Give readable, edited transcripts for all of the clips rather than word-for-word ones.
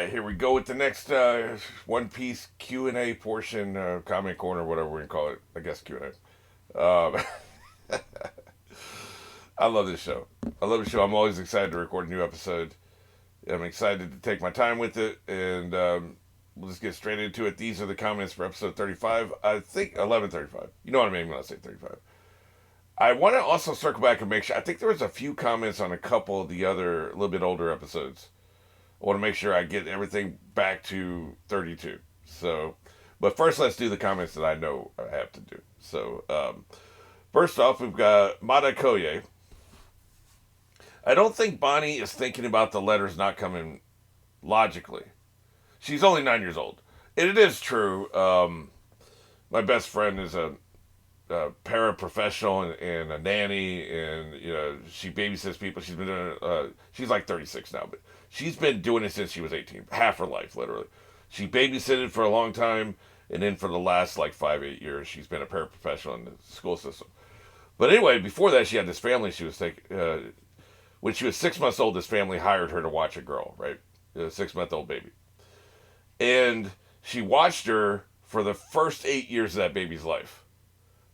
right, here we go with the next One Piece Q&A portion, comment corner, whatever we can call it. I guess Q&A. I love this show. I love the show. I'm always excited to record a new episode. I'm excited to take my time with it, and we'll just get straight into it. These are the comments for episode 35. I think 1135. You know what I mean when I say 35. I want to also circle back and make sure. I think there was a few comments on a couple of the other, a little bit older episodes. I want to make sure I get everything back to 32. So, but first let's do the comments that I know I have to do. So, first off, we've got Mada Koye. I don't think Bonnie is thinking about the letters not coming logically. She's only 9 years old. And it is true. My best friend is a paraprofessional and a nanny, and she babysits people. She's been doing she's like 36 now, but she's been doing it since she was 18, half her life, literally. She babysitted for a long time, and then for the last like 5-8 years, she's been a paraprofessional in the school system. But anyway, before that, she had this family she was taking. When she was 6 months old, this family hired her to watch a girl, right? A 6-month-old baby. And she watched her for the first 8 years of that baby's life.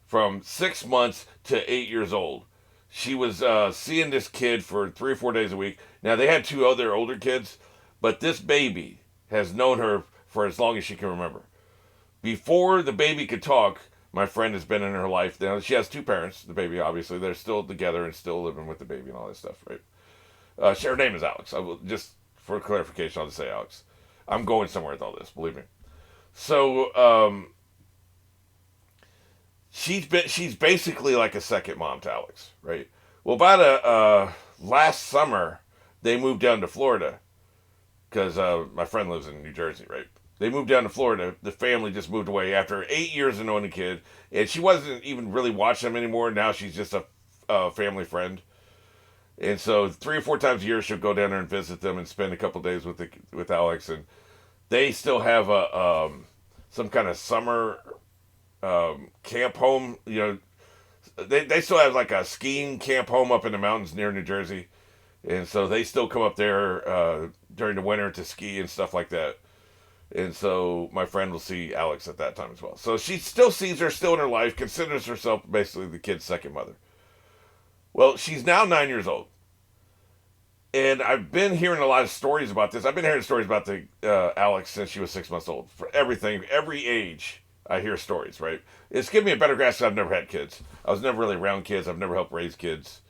From 6 months to 8 years old. She was seeing this kid for 3 or 4 days a week. Now, they had 2 other older kids, but this baby has known her for as long as she can remember. Before the baby could talk, my friend has been in her life. Now, she has 2 parents, the baby, obviously. They're still together and still living with the baby and all that stuff, right? Her name is Alex. I will, just for clarification, I'll just say Alex. I'm going somewhere with all this, believe me. So, she's basically like a second mom to Alex, right? Well, about last summer, they moved down to Florida because my friend lives in New Jersey, right? They moved down to Florida. The family just moved away after 8 years of knowing the kid, and she wasn't even really watching them anymore. Now she's just a family friend, and so 3 or 4 times a year she'll go down there and visit them and spend a couple days with Alex, and they still have a some kind of summer camp home. They still have like a skiing camp home up in the mountains near New Jersey, and so they still come up there during the winter to ski and stuff like that. And so my friend will see Alex at that time as well. So she still sees her, still in her life, considers herself basically the kid's second mother. Well, she's now 9 years old. And I've been hearing a lot of stories about this. I've been hearing stories about the Alex since she was 6 months old. For everything, every age, I hear stories, right? It's given me a better grasp. I've never had kids. I was never really around kids. I've never helped raise kids.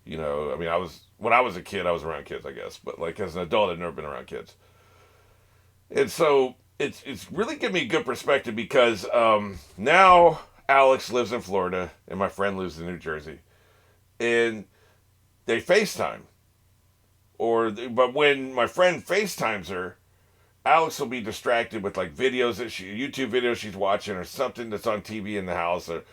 When I was a kid, I was around kids, I guess. But like as an adult, I've never been around kids. And so it's really given me a good perspective because now Alex lives in Florida and my friend lives in New Jersey. And they FaceTime. But when my friend FaceTimes her, Alex will be distracted with like YouTube videos she's watching or something that's on TV in the house, or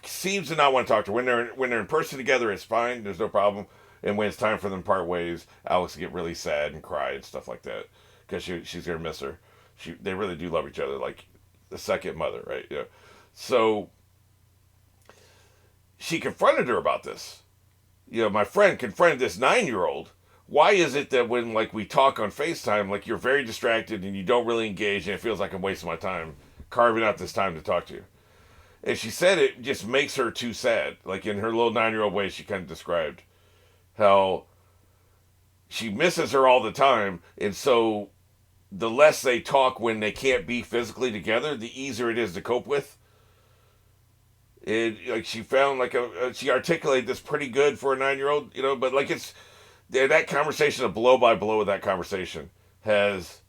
seems to not want to talk to her. When they're in person together, it's fine. There's no problem. And when it's time for them to part ways, Alex will get really sad and cry and stuff like that because she's gonna miss her. They really do love each other, like the second mother, right? Yeah. So she confronted her about this. My friend confronted this 9-year-old. Why is it that when like we talk on FaceTime, like you're very distracted and you don't really engage, and it feels like I'm wasting my time carving out this time to talk to you? And she said it just makes her too sad. Like in her little 9-year-old way, she kind of described how she misses her all the time, and so the less they talk when they can't be physically together, the easier it is to cope with. Like she found like she articulated this pretty good for a 9-year-old, but like it's that conversation, a blow by blow of that conversation has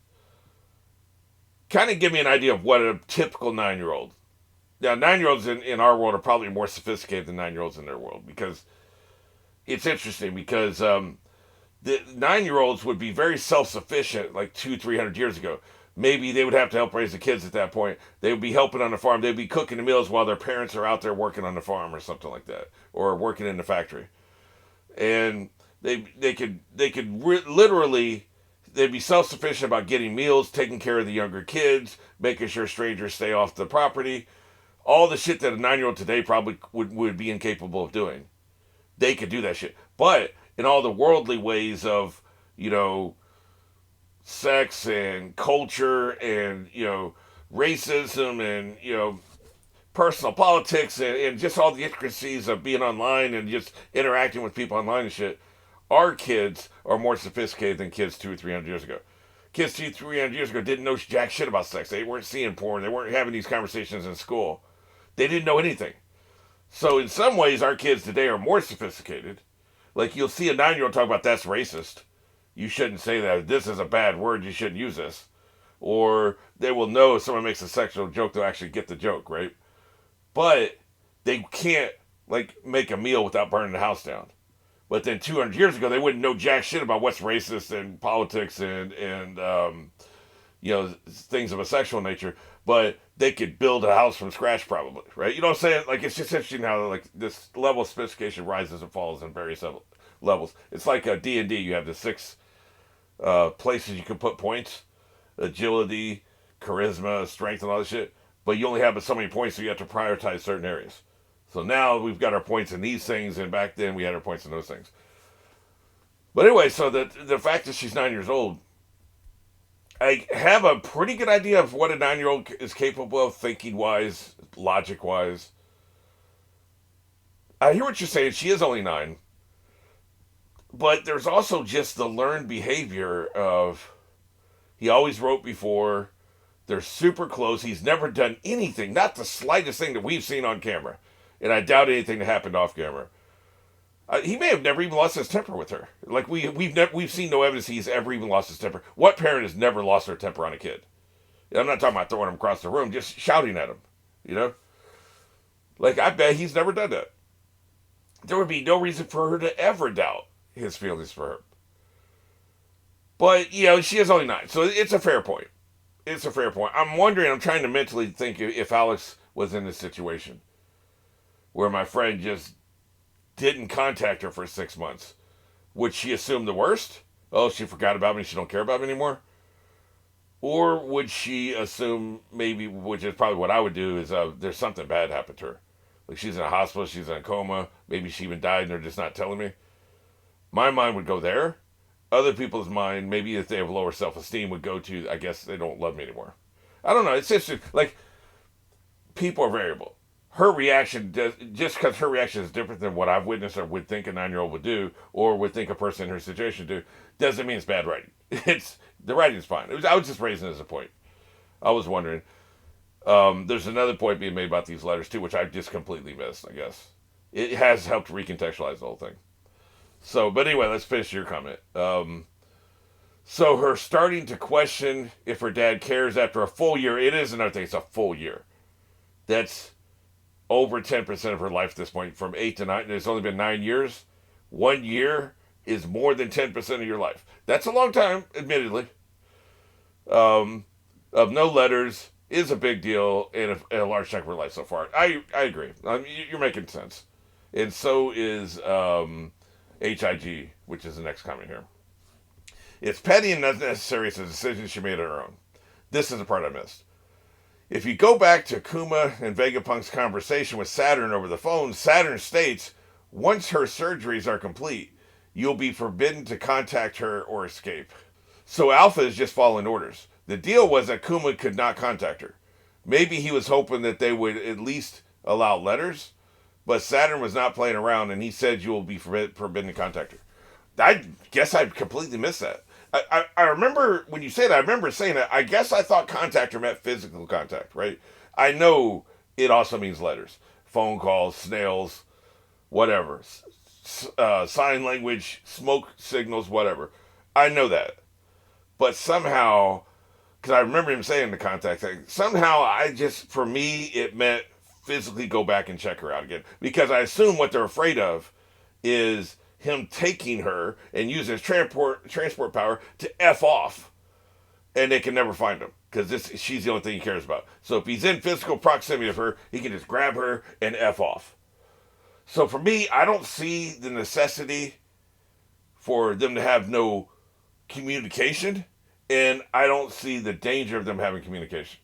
kind of given me an idea of what a typical 9-year-old. Now, 9-year-olds in our world are probably more sophisticated than 9-year-olds in their world, because it's interesting because the 9-year-olds would be very self-sufficient like 200-300 years ago. Maybe they would have to help raise the kids at that point. They would be helping on the farm. They'd be cooking the meals while their parents are out there working on the farm or something like that, or working in the factory. And they could literally, they'd be self-sufficient about getting meals, taking care of the younger kids, making sure strangers stay off the property. All the shit that a 9-year-old today probably would be incapable of doing. They could do that shit. But in all the worldly ways of, sex and culture and, racism and, personal politics and just all the intricacies of being online and just interacting with people online and shit. Our kids are more sophisticated than kids 200 or 300 years ago. Kids 200 or 300 years ago didn't know jack shit about sex. They weren't seeing porn. They weren't having these conversations in school. They didn't know anything. So in some ways, our kids today are more sophisticated. Like you'll see a 9-year-old talk about that's racist. You shouldn't say that. This is a bad word. You shouldn't use this. Or they will know if someone makes a sexual joke, they'll actually get the joke, right? But they can't like make a meal without burning the house down. But then 200 years ago, they wouldn't know jack shit about what's racist and politics and things of a sexual nature. But they could build a house from scratch, probably, right? You know what I'm saying? Like it's just interesting how like this level of sophistication rises and falls in various levels. It's like a D&D. You have the 6 places you can put points: agility, charisma, strength, and all this shit. But you only have so many points, so you have to prioritize certain areas. So now we've got our points in these things, and back then we had our points in those things. But anyway, so the fact that she's 9 years old, I have a pretty good idea of what a 9-year-old is capable of, thinking wise, logic wise. I hear what you're saying. She is only 9, but there's also just the learned behavior of he always wrote before. They're super close. He's never done anything, not the slightest thing that we've seen on camera, and I doubt anything that happened off camera. He may have never even lost his temper with her. Like we've seen no evidence he's ever even lost his temper. What parent has never lost their temper on a kid? I'm not talking about throwing him across the room, just shouting at him. You know, like I bet he's never done that. There would be no reason for her to ever doubt his feelings for her. But she is only 9, so it's a fair point. It's a fair point. I'm wondering. I'm trying to mentally think if Alex was in this situation where my friend just didn't contact her for 6 months. Would she assume the worst? Oh, she forgot about me. She don't care about me anymore. Or would she assume maybe, which is probably what I would do, is there's something bad happened to her. Like she's in a hospital, she's in a coma, maybe she even died and they're just not telling me. My mind would go there. Other people's mind, maybe if they have lower self-esteem, would go to, I guess they don't love me anymore. I don't know. It's just like people are variable. Her reaction, just because her reaction is different than what I've witnessed or would think a 9-year-old would do, or would think a person in her situation would do, doesn't mean it's bad writing. The writing's fine. I was just raising it as a point. I was wondering. There's another point being made about these letters too, which I just completely missed. I guess it has helped recontextualize the whole thing. So, but anyway, let's finish your comment. So her starting to question if her dad cares after a full year, it is another thing. It's a full year. That's over 10% of her life at this point, from 8 to 9. It's only been 9 years. 1 year is more than 10% of your life. That's a long time, admittedly. Of no letters is a big deal in a large chunk of her life so far. I agree. You're making sense. And so is HIG, which is the next comment here. It's petty and unnecessary. It's a decision she made on her own. This is the part I missed. If you go back to Kuma and Vegapunk's conversation with Saturn over the phone, Saturn states, once her surgeries are complete, you'll be forbidden to contact her or escape. So Alpha is just following orders. The deal was that Kuma could not contact her. Maybe he was hoping that they would at least allow letters, but Saturn was not playing around, and he said you will be forbidden to contact her. I guess I completely missed that. I remember when you say that, I remember saying that. I guess I thought contact her meant physical contact, right? I know it also means letters, phone calls, snails, whatever, sign language, smoke signals, whatever. I know that. But somehow, because I remember him saying the contact thing, somehow for me, it meant physically go back and check her out again. Because I assume what they're afraid of is him taking her and using his transport power to F off, and they can never find him because she's the only thing he cares about. So if he's in physical proximity of her, he can just grab her and F off. So for me, I don't see the necessity for them to have no communication, and I don't see the danger of them having communication.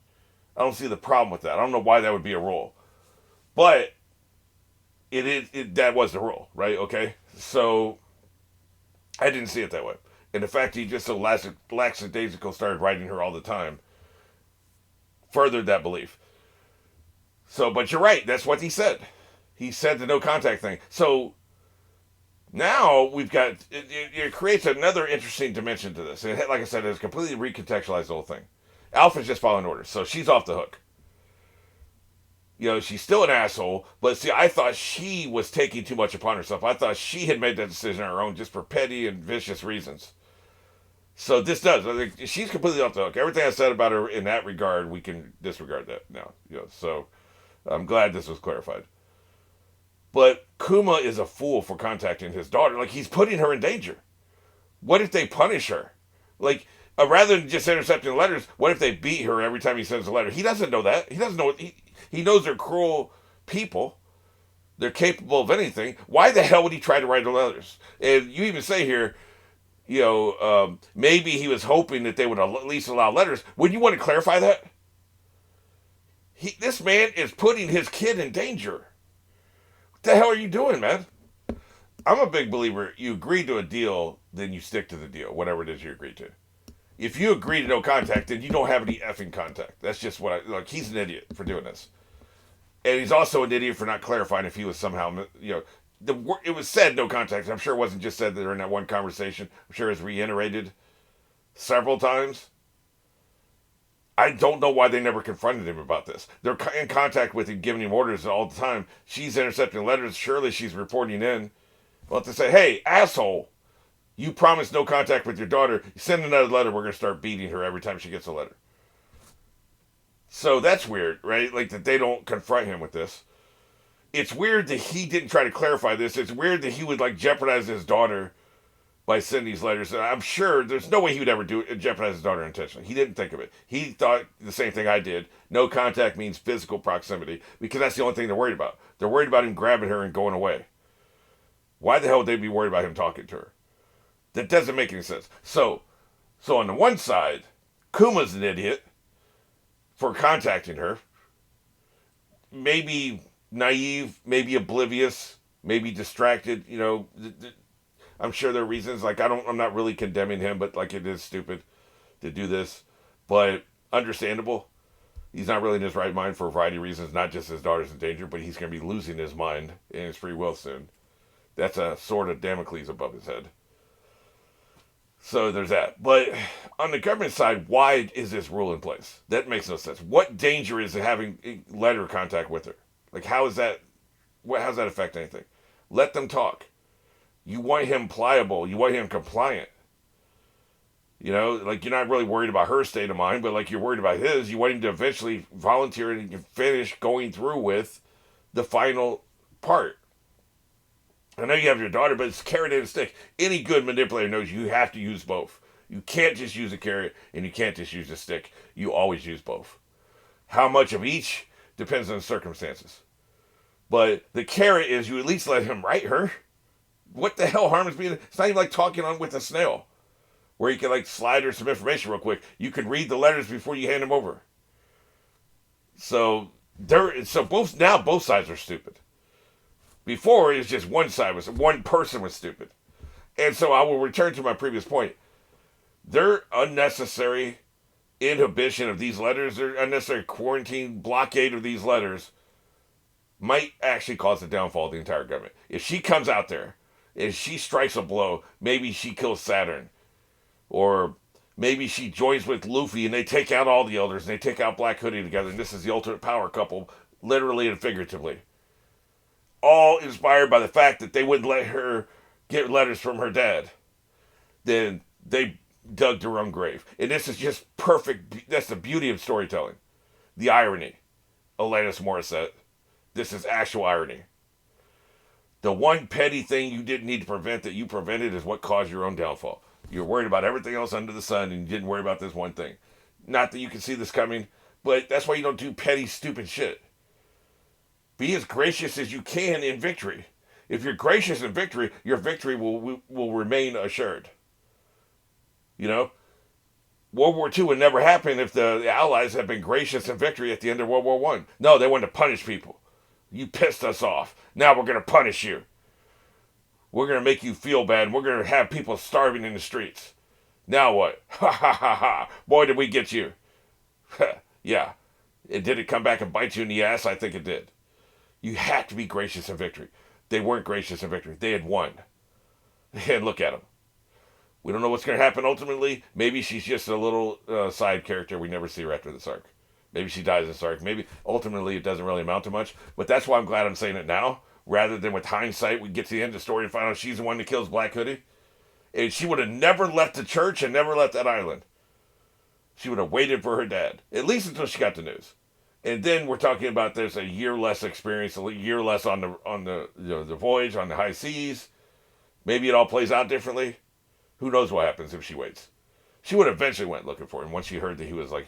I don't see the problem with that. I don't know why that would be a rule, but that was the rule, right? Okay. So I didn't see it that way. And the fact that he just so lackadaisical started writing her all the time furthered that belief. So, but you're right. That's what he said. He said the no contact thing. So now we've got it creates another interesting dimension to this. And like I said, it's completely recontextualized the whole thing. Alpha's just following orders, so she's off the hook. You know, she's still an asshole, but see, I thought she was taking too much upon herself. I thought she had made that decision on her own just for petty and vicious reasons. So this does. I think she's completely off the hook. Everything I said about her in that regard, we can disregard that now. You know, so I'm glad this was clarified. But Kuma is a fool for contacting his daughter. Like, he's putting her in danger. What if they punish her? Like, rather than just intercepting letters, what if they beat her every time he sends a letter? He doesn't know that. He doesn't know what he knows they're cruel people. They're capable of anything. Why the hell would he try to write the letters? And you even say here, you know, maybe he was hoping that they would at least allow letters. Would you want to clarify that? This man is putting his kid in danger. What the hell are you doing, man? I'm a big believer. You agree to a deal, then you stick to the deal, whatever it is you agree to. If you agree to no contact, then you don't have any effing contact. That's just what like. He's an idiot for doing this, and he's also an idiot for not clarifying if he was somehow, you know, it was said no contact. I'm sure it wasn't just said there in that one conversation. I'm sure it was reiterated several times. I don't know why they never confronted him about this. They're in contact with him, giving him orders all the time. She's intercepting letters. Surely she's reporting in. Well, to say, hey, asshole, you promised no contact with your daughter. You send another letter, we're going to start beating her every time she gets a letter. So that's weird, right? Like, that they don't confront him with this. It's weird that he didn't try to clarify this. It's weird that he would, like, jeopardize his daughter by sending these letters. And I'm sure there's no way he would ever jeopardize his daughter intentionally. He didn't think of it. He thought the same thing I did. No contact means physical proximity, because that's the only thing they're worried about. They're worried about him grabbing her and going away. Why the hell would they be worried about him talking to her? That doesn't make any sense. So on the one side, Kuma's an idiot for contacting her. Maybe naive, maybe oblivious, maybe distracted. You know, I'm sure there are reasons. Like, I'm not really condemning him, but like, it is stupid to do this. But understandable. He's not really in his right mind for a variety of reasons. Not just his daughter's in danger, but he's going to be losing his mind and his free will soon. That's a sword of Damocles above his head. So there's that. But on the government side, why is this rule in place? That makes no sense. What danger is it having letter contact with her? Like, how does that affect anything? Let them talk. You want him pliable. You want him compliant. You know, like, you're not really worried about her state of mind, but like, you're worried about his. You want him to eventually volunteer and finish going through with the final part. I know you have your daughter, but it's carrot and stick. Any good manipulator knows you have to use both. You can't just use a carrot, and you can't just use a stick. You always use both. How much of each depends on the circumstances. But the carrot is you at least let him write her. What the hell harm is being... It's not even like talking on with a snail, where you can like slide her some information real quick. You can read the letters before you hand them over. So both sides are stupid. Before, it was just one person was stupid. And so I will return to my previous point. Their unnecessary inhibition of these letters, their unnecessary quarantine blockade of these letters, might actually cause the downfall of the entire government. If she comes out there, if she strikes a blow, maybe she kills Saturn. Or maybe she joins with Luffy and they take out all the elders and they take out Black Hoodie together, and this is the ultimate power couple, literally and figuratively. All inspired by the fact that they wouldn't let her get letters from her dad. Then they dug their own grave. And this is just perfect. That's the beauty of storytelling. The irony. Alanis Morissette. This is actual irony. The one petty thing you didn't need to prevent that you prevented is what caused your own downfall. You're worried about everything else under the sun and you didn't worry about this one thing. Not that you can see this coming, but that's why you don't do petty, stupid shit. Be as gracious as you can in victory. If you're gracious in victory, your victory will remain assured. You know? World War II would never happen if the Allies had been gracious in victory at the end of World War I. No, they wanted to punish people. You pissed us off. Now we're going to punish you. We're going to make you feel bad. We're going to have people starving in the streets. Now what? Ha ha ha ha. Boy, did we get you. Yeah. And did it come back and bite you in the ass? I think it did. You had to be gracious in victory. They weren't gracious in victory. They had won. And look at them. We don't know what's going to happen ultimately. Maybe she's just a little side character. We never see her after this arc. Maybe she dies in this arc. Maybe ultimately it doesn't really amount to much. But that's why I'm glad I'm saying it now. Rather than with hindsight, we get to the end of the story and find out she's the one that kills Black Hoodie. And she would have never left the church and never left that island. She would have waited for her dad. At least until she got the news. And then we're talking about there's a year less experience, a year less on the the voyage, on the high seas. Maybe it all plays out differently. Who knows what happens if she waits? She would eventually went looking for him once she heard that he was like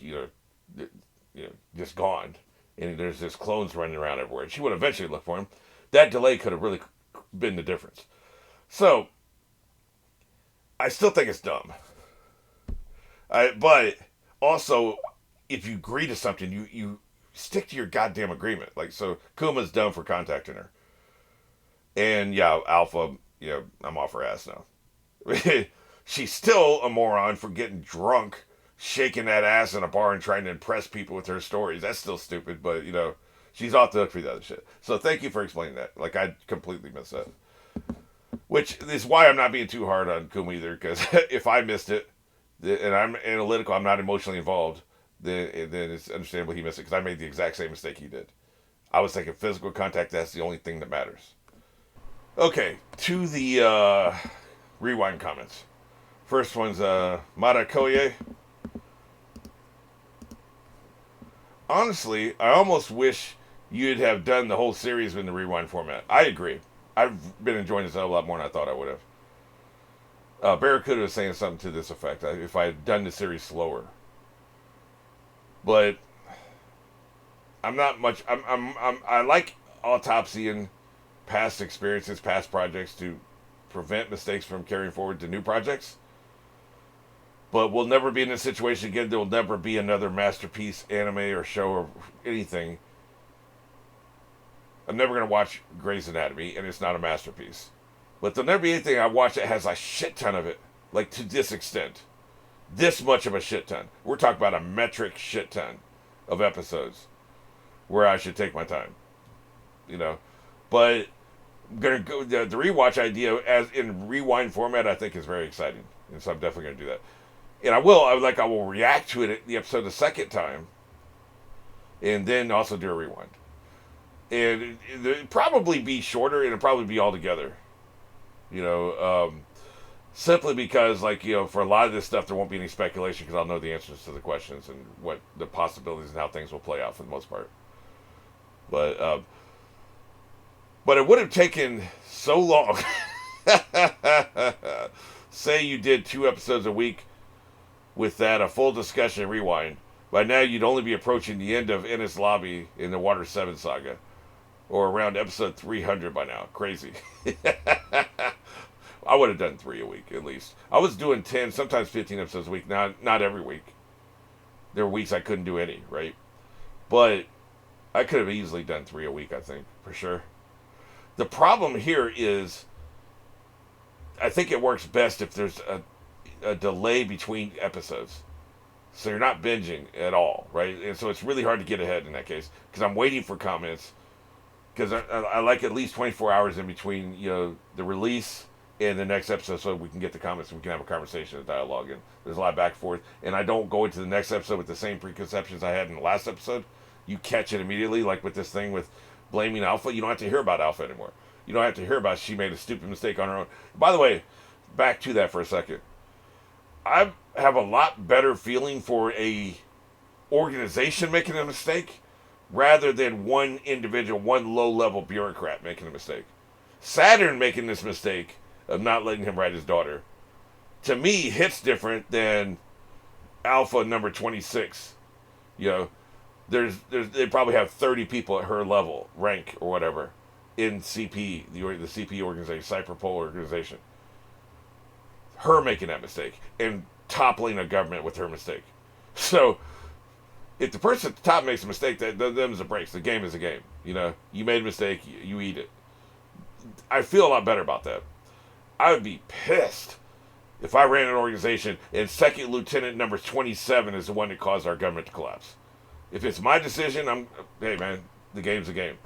just gone, and there's just clones running around everywhere. She would eventually look for him. That delay could have really been the difference. So I still think it's dumb. But also, if you agree to something, you stick to your goddamn agreement. Like, so Kuma's done for contacting her. And yeah, Alpha, I'm off her ass now. She's still a moron for getting drunk, shaking that ass in a bar and trying to impress people with her stories. That's still stupid, but she's off the hook for the other shit. So thank you for explaining that. Like, I completely missed that. Which is why I'm not being too hard on Kuma either, because if I missed it, and I'm analytical, I'm not emotionally involved, then it's understandable he missed it, because I made the exact same mistake he did. I was thinking physical contact, that's the only thing that matters. Okay, to the rewind comments. First one's Marakoye. Honestly, I almost wish you'd have done the whole series in the rewind format. I agree. I've been enjoying this a lot more than I thought I would have. Barracuda was saying something to this effect. If I had done the series slower, but I'm not much. I like autopsying past experiences, past projects to prevent mistakes from carrying forward to new projects. But we'll never be in this situation again. There will never be another masterpiece anime or show or anything. I'm never going to watch Grey's Anatomy, and it's not a masterpiece. But there'll never be anything I watch that has a shit ton of it. Like, to this extent. This much of a shit ton. We're talking about a metric shit ton of episodes where I should take my time. But I'm gonna go, the rewatch idea as in rewind format, I think is very exciting. And so I'm definitely going to do that. And I will react to it at the episode the second time. And then also do a rewind. And it'll probably be shorter, and it'll probably be all together. Simply because, for a lot of this stuff, there won't be any speculation because I'll know the answers to the questions and what the possibilities and how things will play out for the most part. But it would have taken so long. Say you did 2 episodes a week with that, a full discussion and rewind. By now, you'd only be approaching the end of Enies Lobby in the Water 7 saga. Or around episode 300 by now. Crazy. I would have done 3 a week, at least. I was doing 10, sometimes 15 episodes a week. Not every week. There were weeks I couldn't do any, right? But I could have easily done 3 a week, I think, for sure. The problem here is, I think it works best if there's a delay between episodes. So you're not binging at all, right? And so it's really hard to get ahead in that case. Because I'm waiting for comments. Because I like at least 24 hours in between, the release and the next episode so we can get the comments and we can have a conversation, a dialogue. And there's a lot of back and forth. And I don't go into the next episode with the same preconceptions I had in the last episode. You catch it immediately, like with this thing with blaming Alpha. You don't have to hear about Alpha anymore. You don't have to hear about she made a stupid mistake on her own. By the way, back to that for a second. I have a lot better feeling for a organization making a mistake rather than one individual, one low-level bureaucrat making a mistake. Saturn making this mistake of not letting him write his daughter, to me, hits different than Alpha number 26. They probably have 30 people at her level, rank, or whatever, in CP, the CP organization, Cypherpol organization. Her making that mistake, and toppling a government with her mistake. So, if the person at the top makes a mistake, them's a breaks. The game is a game. You made a mistake, you eat it. I feel a lot better about that. I would be pissed If I ran an organization and second lieutenant number 27 is the one that caused our government to collapse. If it's my decision, hey man, the game's a game.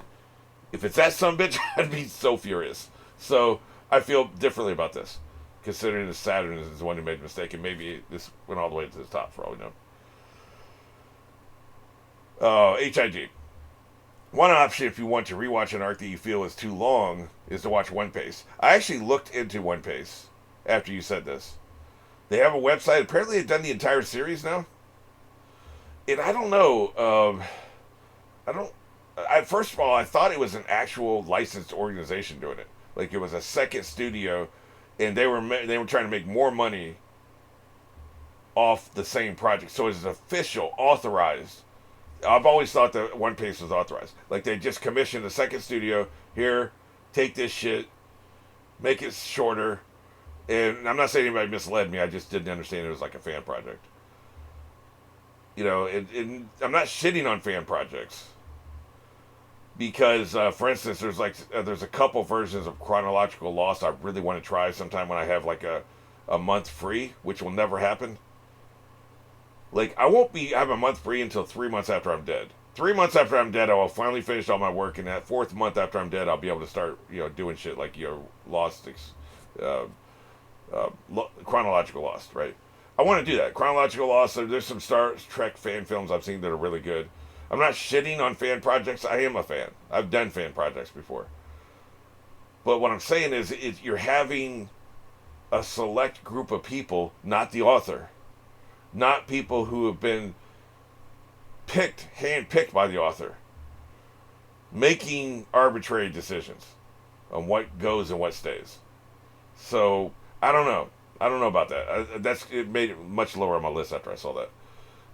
If it's that son bitch, I'd be so furious. So I feel differently about this, considering that Saturn is the one who made the mistake, and maybe this went all the way to the top for all we know. HIG. One option if you want to rewatch an arc that you feel is too long is to watch One Piece. I actually looked into One Piece after you said this. They have a website. Apparently they've done the entire series now. And I don't know. First of all, I thought it was an actual licensed organization doing it. Like it was a second studio, and they were trying to make more money off the same project. So it's official, authorized. I've always thought that One Piece was authorized. Like they just commissioned a second studio. Here, take this shit, make it shorter. And I'm not saying anybody misled me. I just didn't understand it was like a fan project. You know, and I'm not shitting on fan projects. Because, for instance, there's a couple versions of Chronological Lost I really want to try sometime when I have like a month free, which will never happen. Like, I won't have a month free until 3 months after I'm dead. 3 months after I'm dead, I will finally finish all my work, and that fourth month after I'm dead, I'll be able to start, doing shit like, Lost, Chronological Lost, right? I want to do that. Chronological Lost, there's some Star Trek fan films I've seen that are really good. I'm not shitting on fan projects. I am a fan. I've done fan projects before. But what I'm saying is you're having a select group of people, not the author. Not people who have been hand-picked by the author. Making arbitrary decisions on what goes and what stays. So, I don't know. I don't know about that. It made it much lower on my list after I saw that.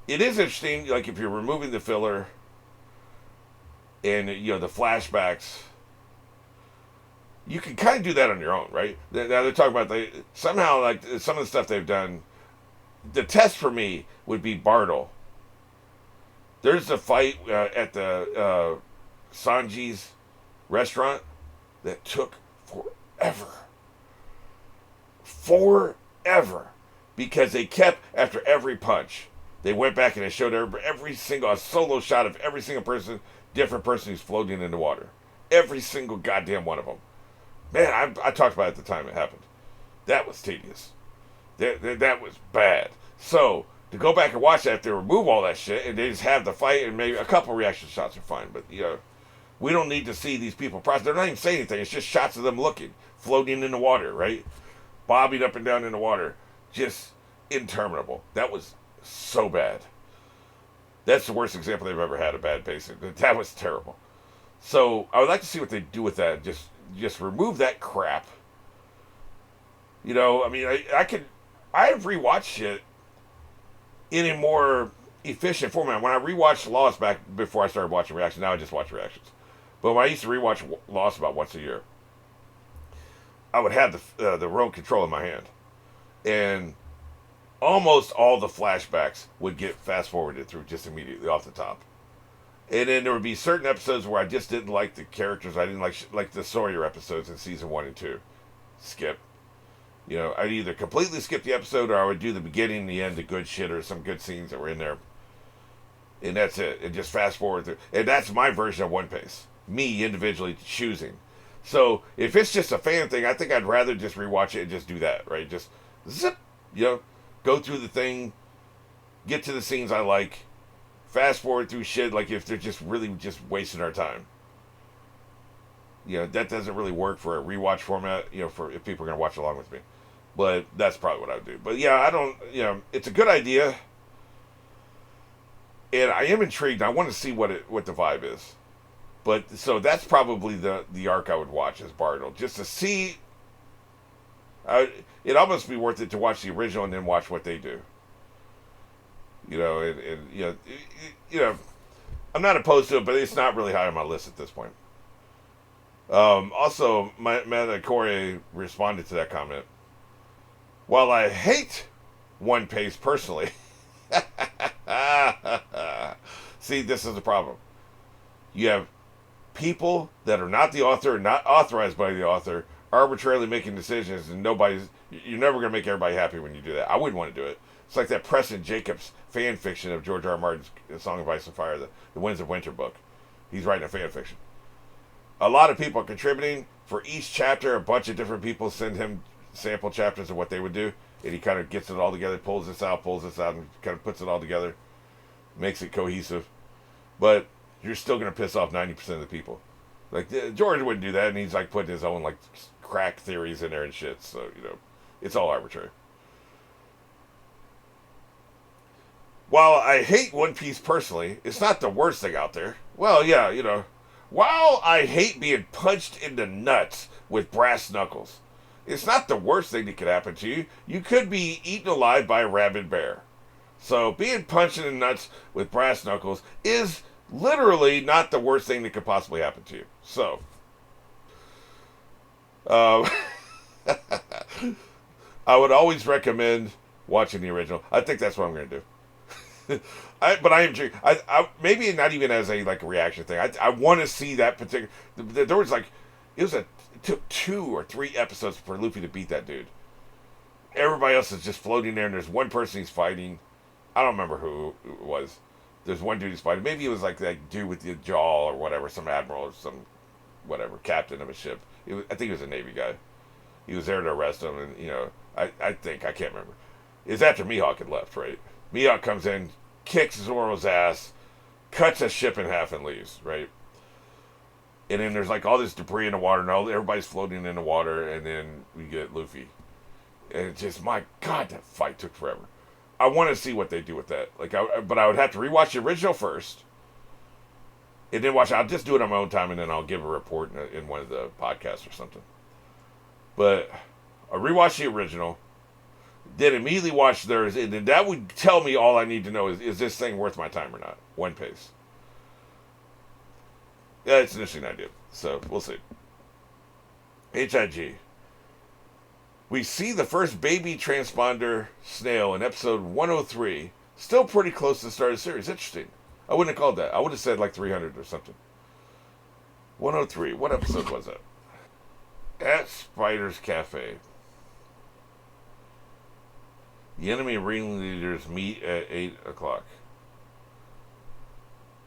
It is interesting, like if you're removing the filler and the flashbacks, you can kind of do that on your own, right? Now they're talking about somehow like some of the stuff they've done. The test for me would be Bartle. There's a fight at the Sanji's restaurant that took forever, because they kept after every punch. They went back and they showed a solo shot of every single different person who's floating in the water. Every single goddamn one of them. Man, I talked about it at the time it happened. That was tedious. That was bad. So, to go back and watch that, they remove all that shit and they just have the fight, and maybe a couple reaction shots are fine. But, we don't need to see these people process. They're not even saying anything. It's just shots of them looking, floating in the water, right? Bobbing up and down in the water. Just interminable. That was so bad. That's the worst example they've ever had of bad pacing. That was terrible. So I would like to see what they do with that. Just remove that crap. I mean, I've rewatched shit in a more efficient format. When I rewatched Lost back before I started watching reactions, now I just watch reactions. But when I used to rewatch Lost about once a year, I would have the remote control in my hand, and almost all the flashbacks would get fast forwarded through just immediately off the top. And then there would be certain episodes where I just didn't like the characters. I didn't like the Sawyer episodes in season 1 and 2. Skip. I'd either completely skip the episode, or I would do the beginning and the end, the good shit, or some good scenes that were in there. And that's it. And just fast forward through. And that's my version of One Piece. Me individually choosing. So if it's just a fan thing, I think I'd rather just rewatch it and just do that, right? Just zip, go through the thing, get to the scenes I like, fast forward through shit like if they're just really just wasting our time. That doesn't really work for a rewatch format, for if people are going to watch along with me. But that's probably what I would do. But yeah, I don't, it's a good idea. And I am intrigued. I want to see what the vibe is. But so that's probably the arc I would watch as Bartle, just to see. It'd almost be worth it to watch the original and then watch what they do. I'm not opposed to it, but it's not really high on my list at this point. Also, Meta Corey responded to that comment. While I hate One Piece personally, see, this is the problem. You have people that are not the author, not authorized by the author, arbitrarily making decisions, and You're never going to make everybody happy when you do that. I wouldn't want to do it. It's like that Preston Jacobs fan fiction of George R. R. Martin's Song of Ice and Fire, the Winds of Winter book. He's writing a fan fiction. A lot of people are contributing. For each chapter, a bunch of different people send him sample chapters of what they would do. And he kind of gets it all together, pulls this out, and kind of puts it all together. Makes it cohesive. But you're still going to piss off 90% of the people. Like, George wouldn't do that, and he's like putting his own like crack theories in there and shit. So, it's all arbitrary. While I hate One Piece personally, it's not the worst thing out there. Well, yeah, While I hate being punched in the nuts with brass knuckles, it's not the worst thing that could happen to you. You could be eaten alive by a rabid bear. So being punched in the nuts with brass knuckles is literally not the worst thing that could possibly happen to you. So, uh, I would always recommend watching the original. I think that's what I'm going to do. But I am I maybe not even as a like a reaction thing. I want to see that particular. There was like it took 2 or 3 episodes for Luffy to beat that dude. Everybody else is just floating there, and there's one person he's fighting. I don't remember who it was. There's one dude he's fighting. Maybe it was like that dude with the jaw or whatever, some admiral or some whatever captain of a ship. I think he was a Navy guy. He was there to arrest him, and I think I can't remember. It's after Mihawk had left, right? Mihawk comes in, kicks Zoro's ass, cuts a ship in half, and leaves, right? And then there's like all this debris in the water, and everybody's floating in the water, and then we get Luffy. And it's just, my God, that fight took forever. I want to see what they do with that. But I would have to rewatch the original first, and then watch. I'll just do it on my own time, and then I'll give a report in one of the podcasts or something. But I rewatch the original, then immediately watch theirs, and then that would tell me all I need to know is this thing worth my time or not? One Piece. Yeah, it's an interesting idea. So we'll see. HIG. We see the first baby transponder snail in episode 103. Still pretty close to the start of the series. Interesting. I wouldn't have called that. I would have said like 300 or something. 103. What episode was that? At Spider's Cafe. The enemy ringleaders meet at 8 o'clock.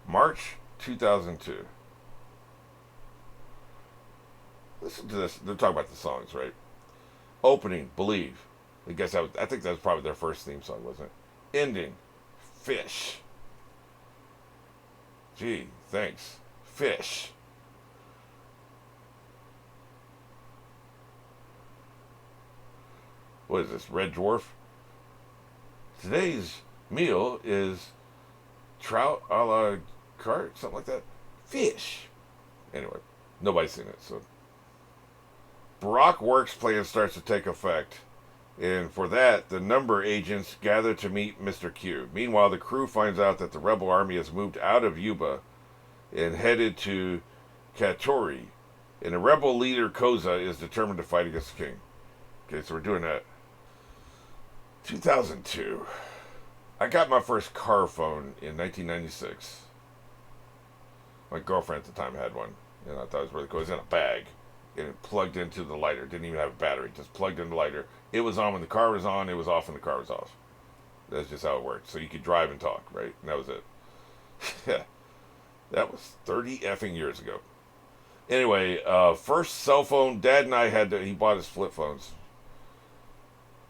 March 2002. Listen to this. They're talking about the songs, right? Opening, Believe. I think that was probably their first theme song, wasn't it? Ending, Fish. Gee, thanks. Fish. What is this, Red Dwarf? Today's meal is trout a la carte, something like that. Fish. Anyway, nobody's seen it, so. Baroque Works plan starts to take effect, and for that, the number agents gather to meet Mr. Q. Meanwhile, the crew finds out that the rebel army has moved out of Yuba and headed to Katori, and the rebel leader Koza is determined to fight against the king. Okay, so we're doing that. 2002. I got my first car phone in 1996. My girlfriend at the time had one, and I thought it was really cool. It was in a bag, and it plugged into the lighter. Didn't even have a battery, just plugged in the lighter. It was on when the car was on, it was off when the car was off. That's just how it worked. So you could drive and talk, right? And that was it. Yeah. That was 30 effing years ago. Anyway, first cell phone, Dad and I he bought his flip phones.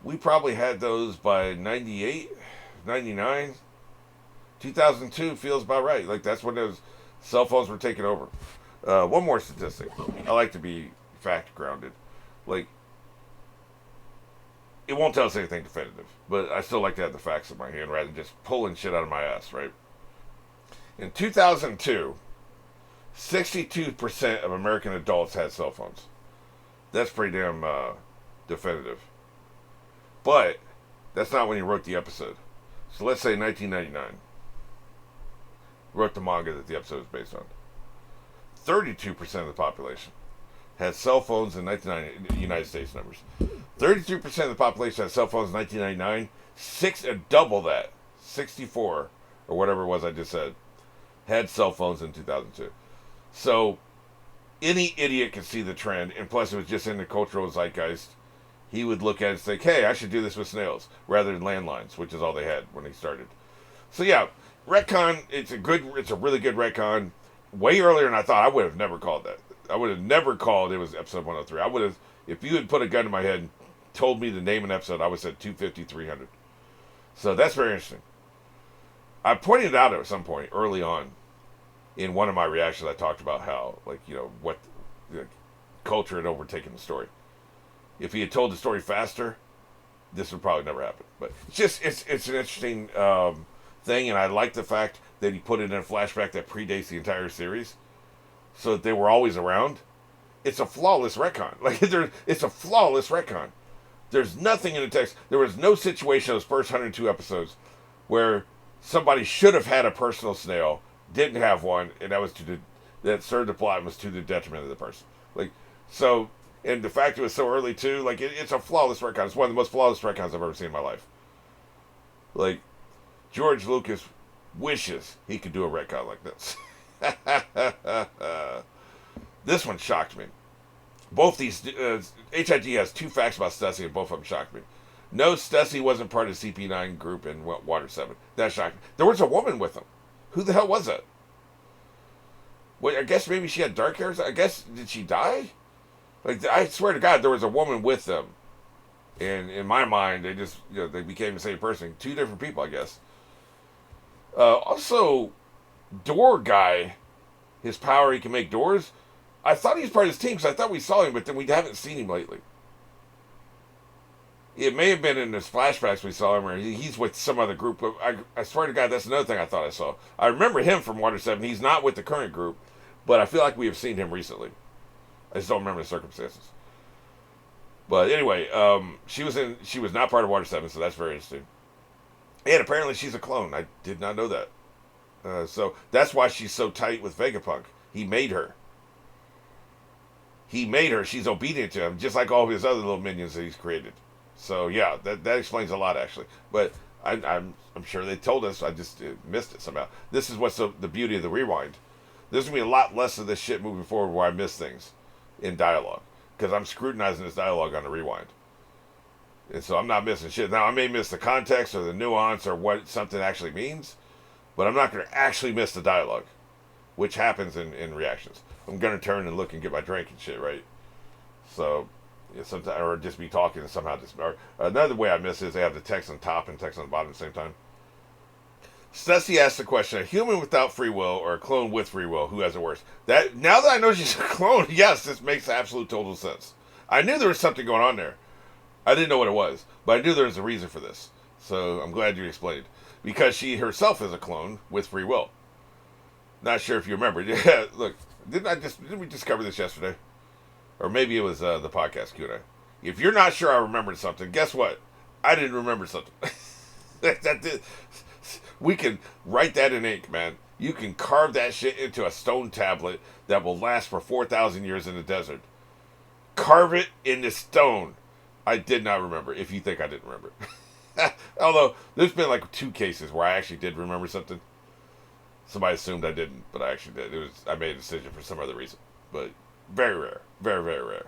We probably had those by 98, 99. 2002 feels about right. Like, that's when those cell phones were taking over. One more statistic. I like to be fact grounded. Like, it won't tell us anything definitive, but I still like to have the facts in my hand rather than just pulling shit out of my ass, right? In 2002, 62% of American adults had cell phones. That's pretty damn definitive. But that's not when he wrote the episode. So let's say 1999. Wrote the manga that the episode is based on. 32% of the population had cell phones in 1999, United States numbers. 32% of the population had cell phones in 1999. Double that, 64 or whatever it was I just said, had cell phones in 2002. So any idiot can see the trend, and plus it was just in the cultural zeitgeist. he would look at it and say, hey, I should do this with snails rather than landlines, which is all they had when he started. So yeah, retcon, it's a really good retcon. Way earlier than I thought. I would have never called that. I would have never called it was episode 103. I would have, if you had put a gun to my head and told me the name of an episode, I would have said 250, 300. So that's very interesting. I pointed it out at some point early on in one of my reactions. I talked about how, like, what culture had overtaken the story. If he had told the story faster, this would probably never happen. But it's an interesting thing, and I like the fact that he put it in a flashback that predates the entire series, so that they were always around. It's a flawless retcon. It's a flawless retcon. There's nothing in the text. There was no situation in those first 102 episodes where somebody should have had a personal snail, didn't have one, and that served the plot and was to the detriment of the person. And the fact it was so early too, it's a flawless retcon. It's one of the most flawless retcons I've ever seen in my life. George Lucas wishes he could do a retcon like this. This one shocked me. Both these, HIG has 2 facts about Stussy, and both of them shocked me. No, Stussy wasn't part of CP9 group in Water 7. That shocked me. There was a woman with him. Who the hell was that? Wait, I guess maybe she had dark hair. I guess, did she die? I swear to God, there was a woman with them. And in my mind, they just, they became the same person. 2 different people, I guess. Also, door guy, his power, he can make doors. I thought he was part of his team because I thought we saw him, but then we haven't seen him lately. It may have been in his flashbacks we saw him, or he's with some other group. But I swear to God, that's another thing I thought I saw. I remember him from Water 7. He's not with the current group, but I feel like we have seen him recently. I just don't remember the circumstances. But anyway, she was not part of Water 7, so that's very interesting. And apparently she's a clone. I did not know that. So that's why she's so tight with Vegapunk. He made her. She's obedient to him, just like all of his other little minions that he's created. So yeah, that explains a lot actually. But I'm sure they told us. I just missed it somehow. This is what's the beauty of the rewind. There's gonna be a lot less of this shit moving forward where I miss things in dialogue, because I'm scrutinizing this dialogue on the rewind, and so I'm not missing shit. Now I may miss the context or the nuance or what something actually means, but I'm not gonna actually miss the dialogue, which happens in reactions. I'm gonna turn and look and get my drink and shit, right? So, sometimes, or just be talking and somehow just. Or another way I miss is they have the text on top and text on the bottom at the same time. Stussy asked the question: a human without free will or a clone with free will, who has it worse? That now that I know she's a clone, yes, this makes absolute total sense. I knew there was something going on there. I didn't know what it was, but I knew there was a reason for this. So I'm glad you explained. Because she herself is a clone with free will. Not sure if you remember. Yeah, look. Didn't we discover this yesterday? Or maybe it was the podcast Q&A. If you're not sure I remembered something, guess what? I didn't remember something. We can write that in ink, man. You can carve that shit into a stone tablet that will last for 4,000 years in the desert. Carve it into stone. I did not remember, if you think I didn't remember. Although, there's been 2 cases where I actually did remember something. Somebody assumed I didn't, but I actually did. I made a decision for some other reason. But very rare. Very, very rare.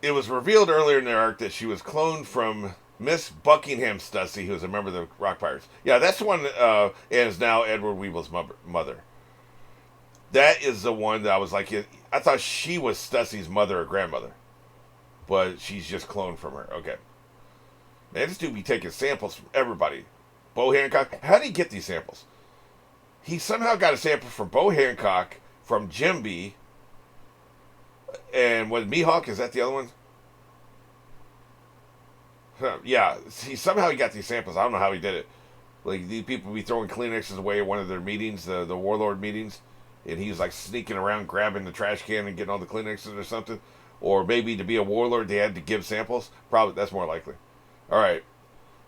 It was revealed earlier in the arc that she was cloned from Miss Buckingham Stussy, who was a member of the Rock Pirates. Yeah, that's the one and is now Edward Weeble's mother. That is the one that I was like, I thought she was Stussy's mother or grandmother. But she's just cloned from her. Okay. Man, this dude be taking samples from everybody. Bo Hancock. How did he get these samples? He somehow got a sample from Bo Hancock, from Jimby, and what, Mihawk, is that the other one? Yeah, somehow he got these samples. I don't know how he did it. These people be throwing Kleenexes away at one of their meetings, the Warlord meetings, and he's sneaking around grabbing the trash can and getting all the Kleenexes or something. Or maybe to be a Warlord they had to give samples. Probably, that's more likely. Alright.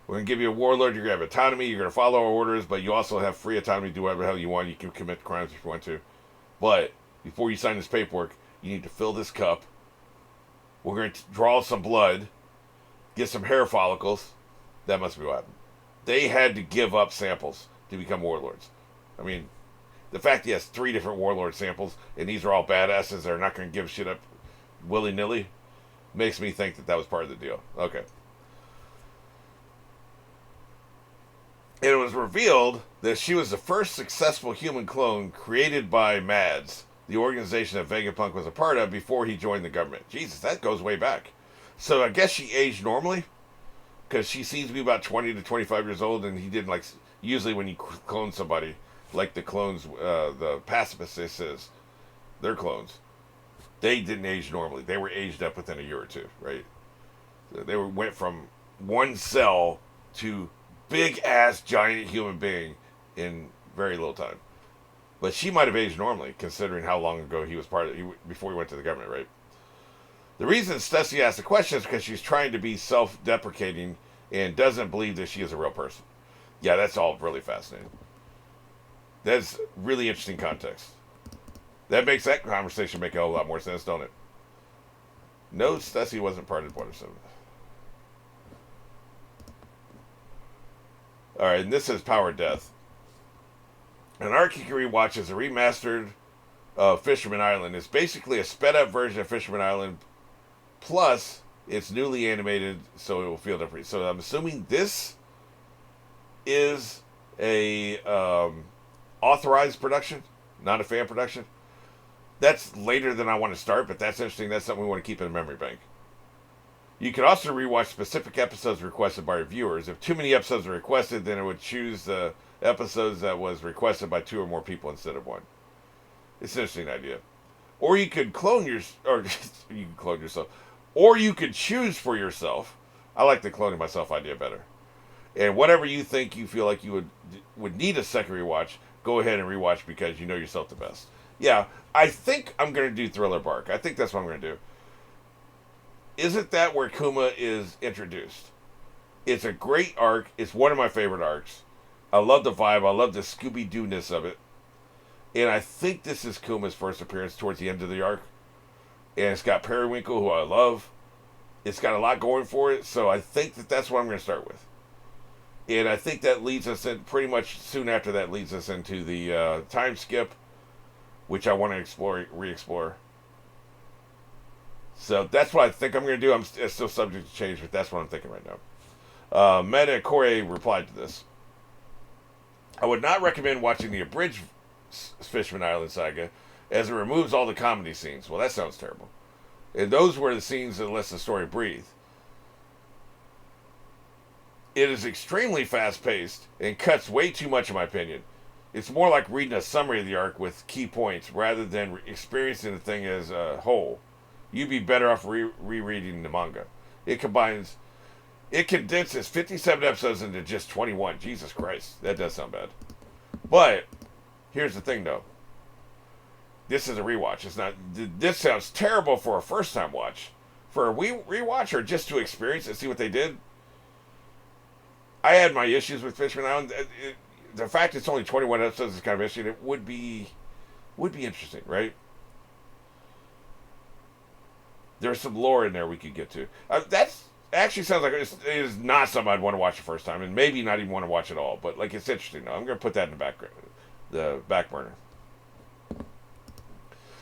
We're going to give you a warlord. You're going to have autonomy. You're going to follow our orders, but you also have free autonomy to do whatever the hell you want. You can commit crimes if you want to. But before you sign this paperwork, you need to fill this cup. We're going to draw some blood, get some hair follicles. That must be what happened. They had to give up samples to become warlords. I mean, the fact he has 3 different warlord samples, and these are all badasses that are not going to give shit up willy-nilly, Makes me think that was part of the deal. Okay. And it was revealed that she was the first successful human clone created by MADS, the organization that Vegapunk was a part of before he joined the government. Jesus, that goes way back. So I guess she aged normally, because she seems to be about 20 to 25 years old, and he didn't like. Usually, when you clone somebody, like the clones, the pacifists, they're clones. They didn't age normally. They were aged up within a year or two, right? They went from one cell to big ass giant human being in very little time. But she might have aged normally, considering how long ago he was before he went to the government, right? The reason Stussy asked the question is because she's trying to be self-deprecating and doesn't believe that she is a real person. Yeah, that's all really fascinating. That's really interesting context. That makes that conversation make a whole lot more sense, don't it? No, Stussy wasn't part of Brotherhood. Alright, and this is Power Death. An arc you can rewatch is a remastered Fisherman Island. It's basically a sped up version of Fisherman Island, plus it's newly animated, so it will feel different. So I'm assuming this is a authorized production, not a fan production. That's later than I want to start, but that's interesting. That's something we want to keep in the memory bank. You can also rewatch specific episodes requested by your viewers. If too many episodes are requested, then it would choose the episodes that was requested by 2 or more people instead of 1. It's an interesting idea. Or you could you can clone yourself. Or you could choose for yourself. I like the cloning myself idea better. And whatever you think you feel like you would need a second rewatch, go ahead and rewatch because you know yourself the best. Yeah, I think I'm going to do Thriller Bark. I think that's what I'm going to do. Isn't that where Kuma is introduced? It's a great arc. It's one of my favorite arcs. I love the vibe. I love the Scooby-Doo-ness of it. And I think this is Kuma's first appearance towards the end of the arc. And it's got Periwinkle, who I love. It's got a lot going for it. So I think that's what I'm going to start with. And I think that leads us in, pretty much soon after that leads us into the time skip, which I want to re-explore. So that's what I think I'm going to do. It's still subject to change, but that's what I'm thinking right now. Meta Corey replied to this. I would not recommend watching the abridged Fishman Island saga, as it removes all the comedy scenes. Well, that sounds terrible. And those were the scenes that let the story breathe. It is extremely fast-paced and cuts way too much, in my opinion. It's more like reading a summary of the arc with key points rather than experiencing the thing as a whole. You'd be better off rereading the manga. It condenses 57 episodes into just 21. Jesus Christ, that does sound bad. But here's the thing, though. This is a rewatch. It's not. This sounds terrible for a first-time watch. For a rewatch or just to experience and see what they did. I had my issues with Fishman Island. The fact it's only 21 episodes is kind of interesting. It would be interesting, right? There's some lore in there we could get to. That's actually sounds like it is not something I'd want to watch the first time, and maybe not even want to watch it all. But like, it's interesting. I'm going to put that in the back burner.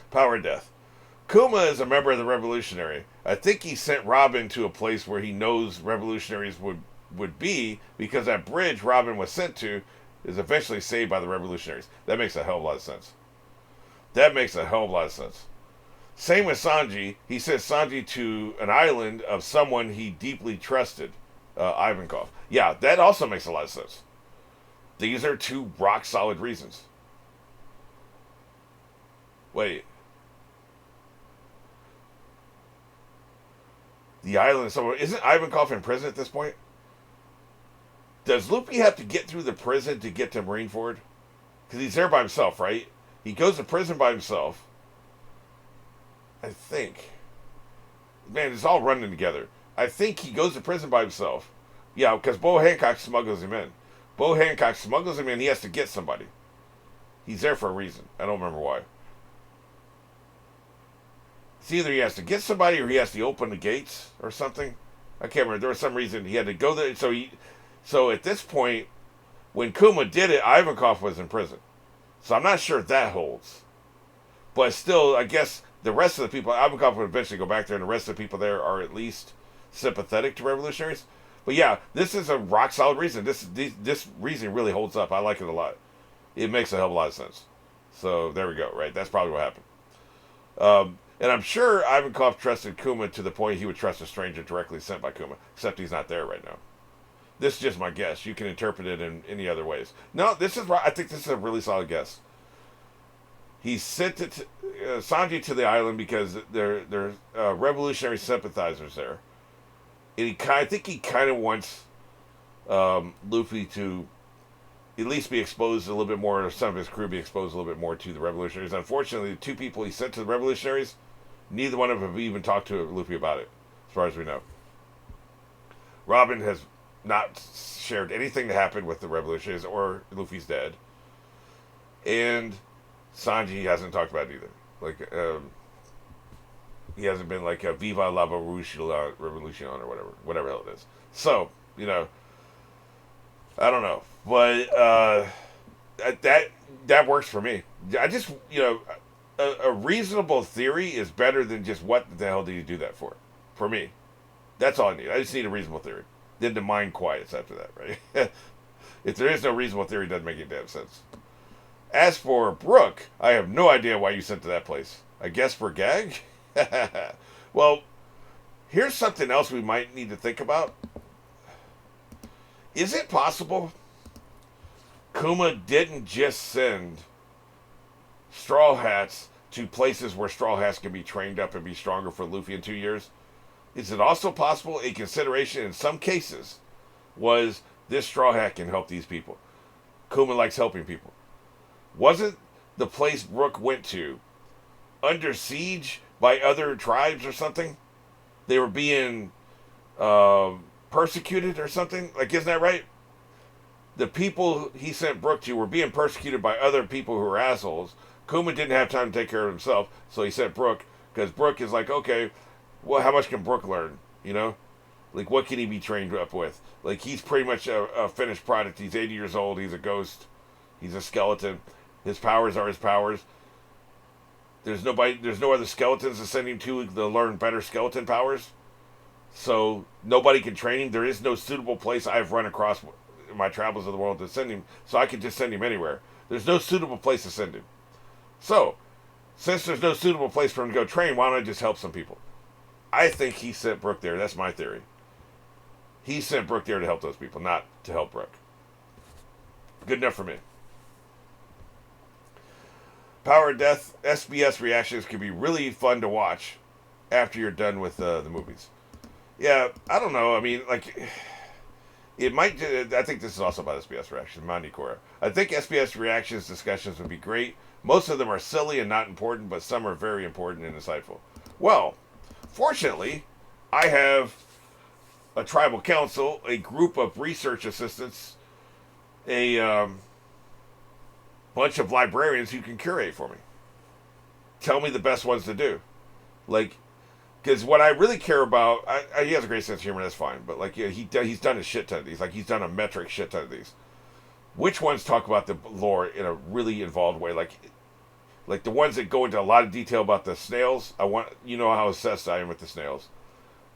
Power of Death. Kuma is a member of the Revolutionary. I think he sent Robin to a place where he knows revolutionaries would be, because that bridge Robin was sent to is eventually saved by the revolutionaries. That makes a hell of a lot of sense. Same with Sanji. He sent Sanji to an island of someone he deeply trusted, Ivankov. Yeah, that also makes a lot of sense. These are 2 rock solid reasons. Wait. The island of someone. Isn't Ivankov in prison at this point? Does Luffy have to get through the prison to get to Marineford? Because he's there by himself, right? He goes to prison by himself. I think. Man, it's all running together. I think he goes to prison by himself. Yeah, because Bo Hancock smuggles him in. He has to get somebody. He's there for a reason. I don't remember why. It's either he has to get somebody or he has to open the gates or something. I can't remember. There was some reason he had to go there. So at this point, when Kuma did it, Ivankov was in prison. So I'm not sure if that holds. But still, I guess the rest of the people, I'm confident will eventually go back there, and the rest of the people there are at least sympathetic to revolutionaries. But yeah, this is a rock solid reason. This reason really holds up. I like it a lot. It makes a hell of a lot of sense. So there we go. Right, that's probably what happened. And I'm sure Ivankov trusted Kuma to the point he would trust a stranger directly sent by Kuma, except he's not there right now. This is just my guess. You can interpret it in any other ways. No, this is right. I think this is a really solid guess. He sent Sanji to the island because they're revolutionary sympathizers there. And I think he kind of wants Luffy to at least be exposed a little bit more, or some of his crew be exposed a little bit more to the revolutionaries. Unfortunately, the two people he sent to the revolutionaries, neither one of them have even talked to Luffy about it, as far as we know. Robin has not shared anything that happened with the revolutionaries, or Luffy's dead. And Sanji hasn't talked about it either. Like, he hasn't been like a Viva la Revolution or whatever hell it is. So, you know, I don't know, but that works for me. I just, you know, a reasonable theory is better than just what the hell do you do that for? For me, that's all I need. I just need a reasonable theory. Then the mind quiets after that, right? If there is no reasonable theory, it doesn't make any damn sense. As for Brooke, I have no idea why you sent to that place. I guess for gag? Well, here's something else we might need to think about. Is it possible Kuma didn't just send Straw Hats to places where Straw Hats can be trained up and be stronger for Luffy in 2 years? Is it also possible a consideration in some cases was this Straw Hat can help these people? Kuma likes helping people. Wasn't the place Brooke went to under siege by other tribes or something? They were being persecuted or something? Like, isn't that right? The people he sent Brooke to were being persecuted by other people who were assholes. Kuma didn't have time to take care of himself, so he sent Brooke, because Brooke is like, okay, well, how much can Brooke learn? You know? Like, what can he be trained up with? Like, he's pretty much a finished product. He's 80 years old. He's a ghost. He's a skeleton. His powers are his powers. There's no other skeletons to send him to learn better skeleton powers. So nobody can train him. There is no suitable place I've run across in my travels of the world to send him. So I could just send him anywhere. There's no suitable place to send him. So, since there's no suitable place for him to go train, why don't I just help some people? I think he sent Brooke there. That's my theory. He sent Brooke there to help those people, not to help Brooke. Good enough for me. Power of Death SBS reactions can be really fun to watch after you're done with the movies. Yeah, I don't know. I mean, like, it might. I think this is also about SBS reactions. Mandikora. I think SBS reactions discussions would be great. Most of them are silly and not important, but some are very important and insightful. Well, fortunately, I have a tribal council, a group of research assistants, a bunch of librarians who can curate for me. Tell me the best ones to do. Like, because what I really care about, he has a great sense of humor, that's fine. But, like, yeah, he's done a shit ton of these. Like, he's done a metric shit ton of these. Which ones talk about the lore in a really involved way? Like the ones that go into a lot of detail about the snails. You know how obsessed I am with the snails.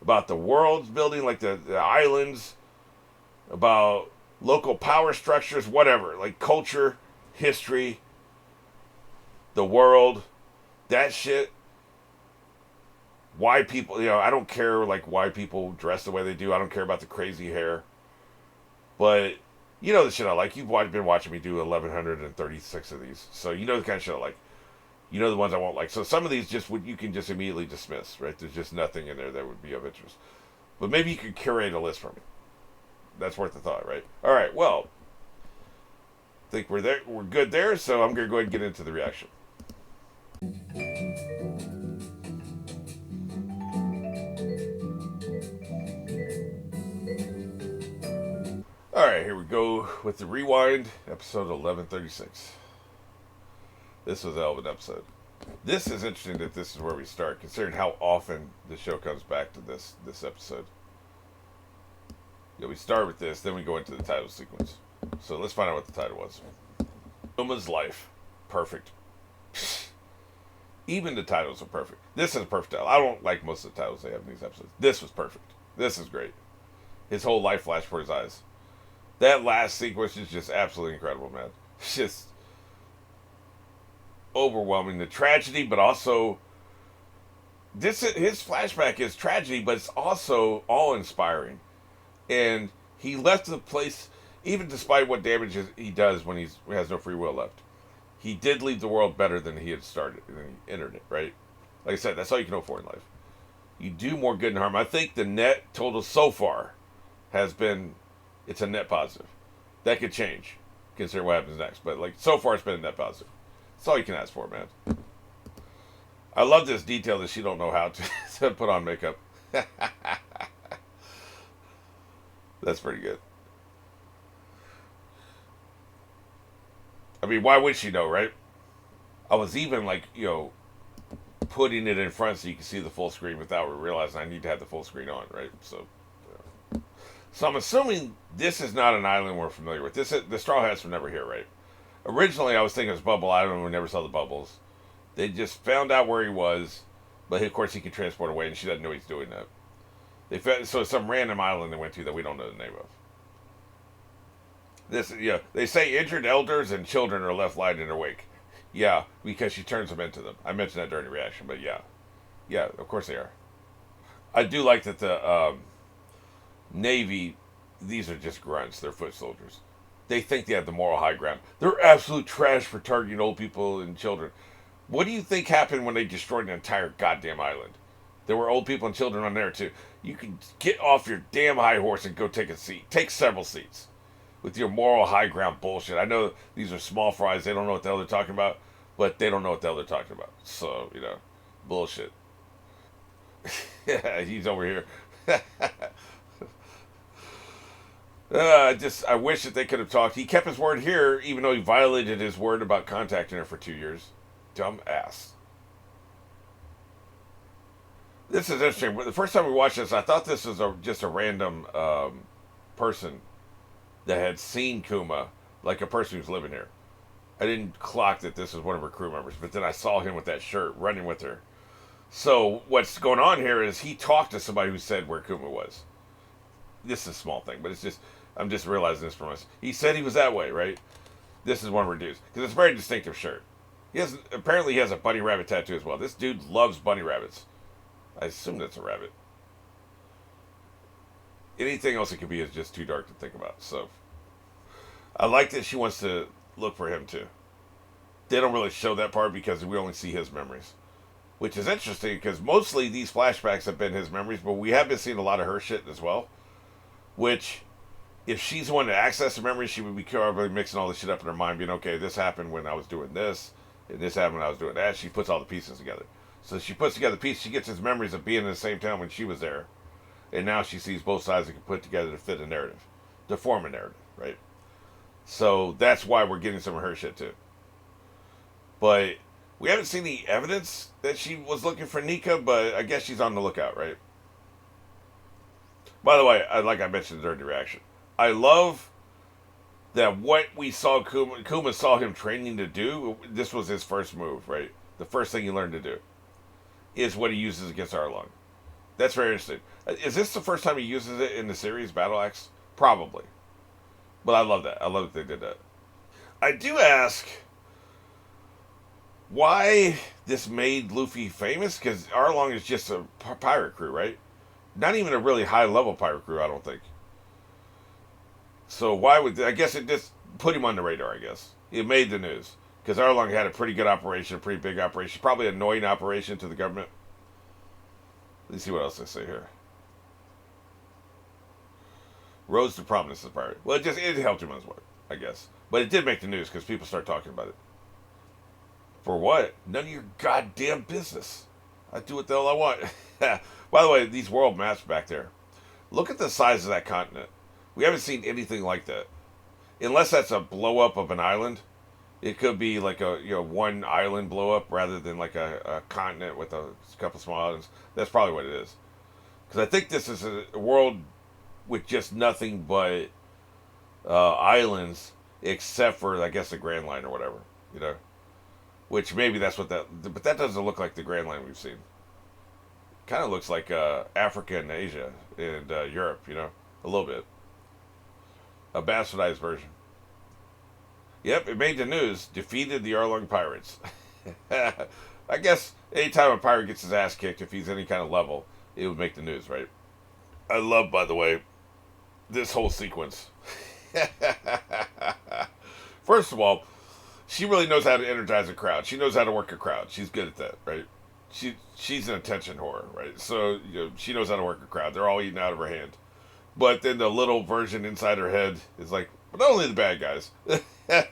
About the world building, like the islands. About local power structures, whatever. Like culture, history, the world, that shit. Why people, I don't care, like, why people dress the way they do. I don't care about the crazy hair. But, you know the shit I like. You've been watching me do 1,136 of these. So, you know the kind of shit I like. You know the ones I won't like. So, some of these you can just immediately dismiss, right? There's just nothing in there that would be of interest. But maybe you could curate a list for me. That's worth a thought, right? All right, well, I think we're there. We're good there, so I'm going to go ahead and get into the reaction. Alright, here we go with the rewind, episode 1136. This was a hell of an episode. This is interesting that this is where we start, considering how often the show comes back to this episode. We start with this, then we go into the title sequence. So let's find out what the title was. Uma's Life. Perfect. Even the titles are perfect. This is a perfect title. I don't like most of the titles they have in these episodes. This was perfect. This is great. His whole life flashed before his eyes. That last sequence is just absolutely incredible, man. It's just overwhelming. The tragedy, but also his flashback is tragedy, but it's also awe-inspiring. And he left the place, even despite what damage he does when he has no free will left. He did leave the world better than he had started, than he entered it, right? Like I said, that's all you can hope for in life. You do more good than harm. I think the net total so far has been, it's a net positive. That could change, consider what happens next. But like so far, it's been a net positive. That's all you can ask for, man. I love this detail that she don't know how to put on makeup. That's pretty good. I mean, why would she know, right? I was even like, putting it in front so you can see the full screen without realizing I need to have the full screen on, right? So I'm assuming this is not an island we're familiar with. The Straw Hats were never here, right? Originally, I was thinking it was Bubble Island. We never saw the bubbles. They just found out where he was, but of course he can transport away, and she doesn't know he's doing that. So it's some random island they went to that we don't know the name of. They say injured elders and children are left lying in her wake. Yeah, because she turns them into them. I mentioned that during the reaction, but yeah, of course they are. I do like that the Navy, these are just grunts. They're foot soldiers. They think they have the moral high ground. They're absolute trash for targeting old people and children. What do you think happened when they destroyed an entire goddamn island? There were old people and children on there too. You can get off your damn high horse and go take a seat. Take several seats. With your moral high ground bullshit. I know these are small fries. They don't know what the hell they're talking about. But they don't know what the hell they're talking about. So, bullshit. Yeah, he's over here. I wish that they could have talked. He kept his word here, even though he violated his word about contacting her for 2 years. Dumb ass. This is interesting. The first time we watched this, I thought this was just a random person that had seen Kuma, like a person who's living here. I didn't clock that this was one of her crew members, but then I saw him with that shirt running with her. So what's going on here is he talked to somebody who said where Kuma was. This is a small thing, but it's just, I'm just realizing this from us. He said he was that way, right? This is one of her dudes. Because it's a very distinctive shirt. Apparently he has a bunny rabbit tattoo as well. This dude loves bunny rabbits. I assume that's a rabbit. Anything else it could be is just too dark to think about. So I like that she wants to look for him too. They don't really show that part because we only see his memories, which is interesting because mostly these flashbacks have been his memories, but we have been seeing a lot of her shit as well. Which, if she's the one to access the memories, she would be probably mixing all this shit up in her mind, being okay, this happened when I was doing this, and this happened when I was doing that. She puts all the pieces together. So she puts together pieces. She gets his memories of being in the same town when she was there, and now she sees both sides that can put together to fit a narrative, to form a narrative, right? So that's why we're getting some of her shit too. But we haven't seen any evidence that she was looking for Nika, but I guess she's on the lookout, right? By the way, like I mentioned during the reaction, I love that what we saw Kuma saw him training to do, this was his first move, right? The first thing he learned to do is what he uses against Arlong. That's very interesting. Is this the first time he uses it in the series, Battle Axe? Probably. But I love that. I love that they did that. I do ask why this made Luffy famous, because Arlong is just a pirate crew, right? Not even a really high-level pirate crew, I don't think. So why would... I guess it just put him on the radar, I guess. It made the news. Because Arlong had a pretty good operation, a pretty big operation. Probably an annoying operation to the government. Let's see what else they say here. Rose to prominence as a pirate. Well, it helped him as well, I guess. But it did make the news because people start talking about it. For what? None of your goddamn business. I do what the hell I want. By the way, these world maps back there. Look at the size of that continent. We haven't seen anything like that. Unless that's a blow up of an island. It could be like a one island blow up rather than like a continent with a couple small islands. That's probably what it is. Because I think this is a world with just nothing but islands, except for I guess the Grand Line or whatever. Which maybe that's what that, but that doesn't look like the Grand Line we've seen. Kind of looks like Africa and Asia and Europe, you know, a little bit. A bastardized version. Yep, it made the news. Defeated the Arlong Pirates. I guess anytime a pirate gets his ass kicked, if he's any kind of level, it would make the news, right? I love, by the way, this whole sequence. First of all, she really knows how to energize a crowd. She knows how to work a crowd. She's good at that, right? She's an attention whore, right? So she knows how to work a crowd. They're all eating out of her hand. But then the little version inside her head is like, but not only the bad guys. I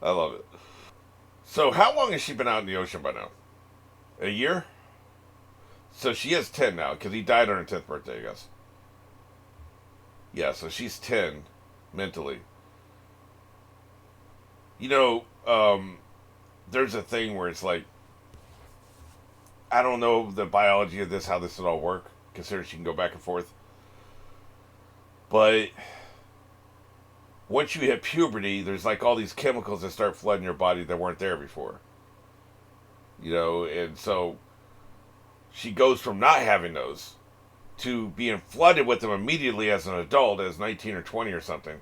love it. So how long has she been out in the ocean by now? A year? So she is 10 now, because he died on her 10th birthday, I guess. Yeah, so she's 10 mentally. You know, there's a thing where it's like, I don't know the biology of this, how this would all work, considering she can go back and forth. But once you hit puberty, there's like all these chemicals that start flooding your body that weren't there before. You know, and so she goes from not having those to being flooded with them immediately as an adult, as 19 or 20 or something.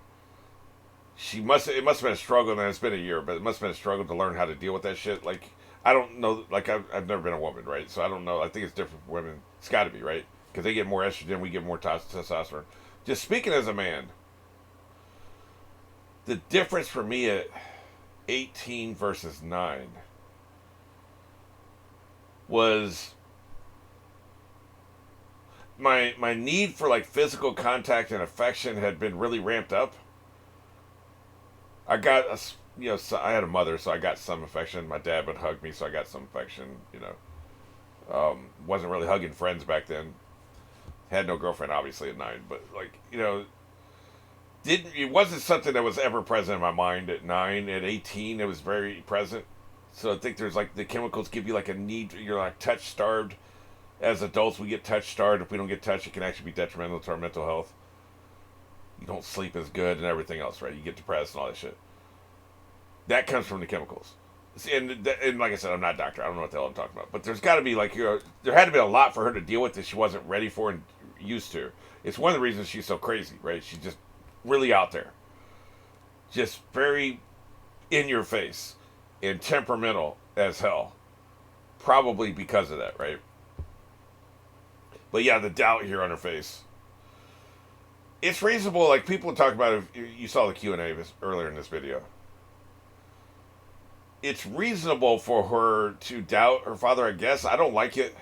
It must have been a struggle, and it's been a year, but it must have been a struggle to learn how to deal with that shit. Like, I don't know, like, I've never been a woman, right? So I don't know. I think it's different for women. It's got to be, right? Because they get more estrogen, we get more testosterone. Just speaking as a man, the difference for me at 18 versus 9 was my need for, like, physical contact and affection had been really ramped up. I got so I had a mother, so I got some affection. My dad would hug me, so I got some affection. Wasn't really hugging friends back then. Had no girlfriend, obviously, at 9, but like it wasn't something that was ever present in my mind at 9. At 18, it was very present. So I think there's like the chemicals give you like a need. You're like touch starved. As adults, we get touch starved. If we don't get touched, it can actually be detrimental to our mental health. You don't sleep as good and everything else, right? You get depressed and all that shit. That comes from the chemicals. And like I said, I'm not a doctor. I don't know what the hell I'm talking about. But there's got to be like, there had to be a lot for her to deal with that she wasn't ready for and used to. It's one of the reasons she's so crazy, right? She's just really out there. Just very in your face and temperamental as hell. Probably because of that, right? But yeah, the doubt here on her face. It's reasonable, like people talk about it. You saw the Q&A earlier in this video. It's reasonable for her to doubt her father, I guess. I don't like it.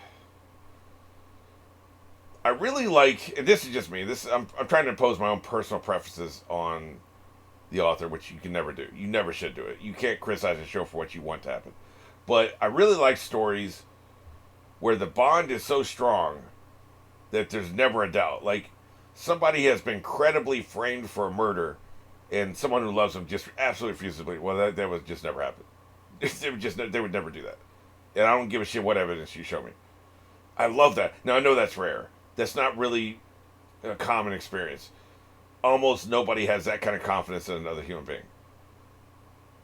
I really like, and this is just me. I'm trying to impose my own personal preferences on the author, which you can never do. You never should do it. You can't criticize a show for what you want to happen. But I really like stories where the bond is so strong that there's never a doubt. Like, somebody has been credibly framed for a murder, and someone who loves them just absolutely refuses to believe. Well, that would just never happen. They would never do that. And I don't give a shit what evidence you show me. I love that. Now, I know that's rare. That's not really a common experience. Almost nobody has that kind of confidence in another human being.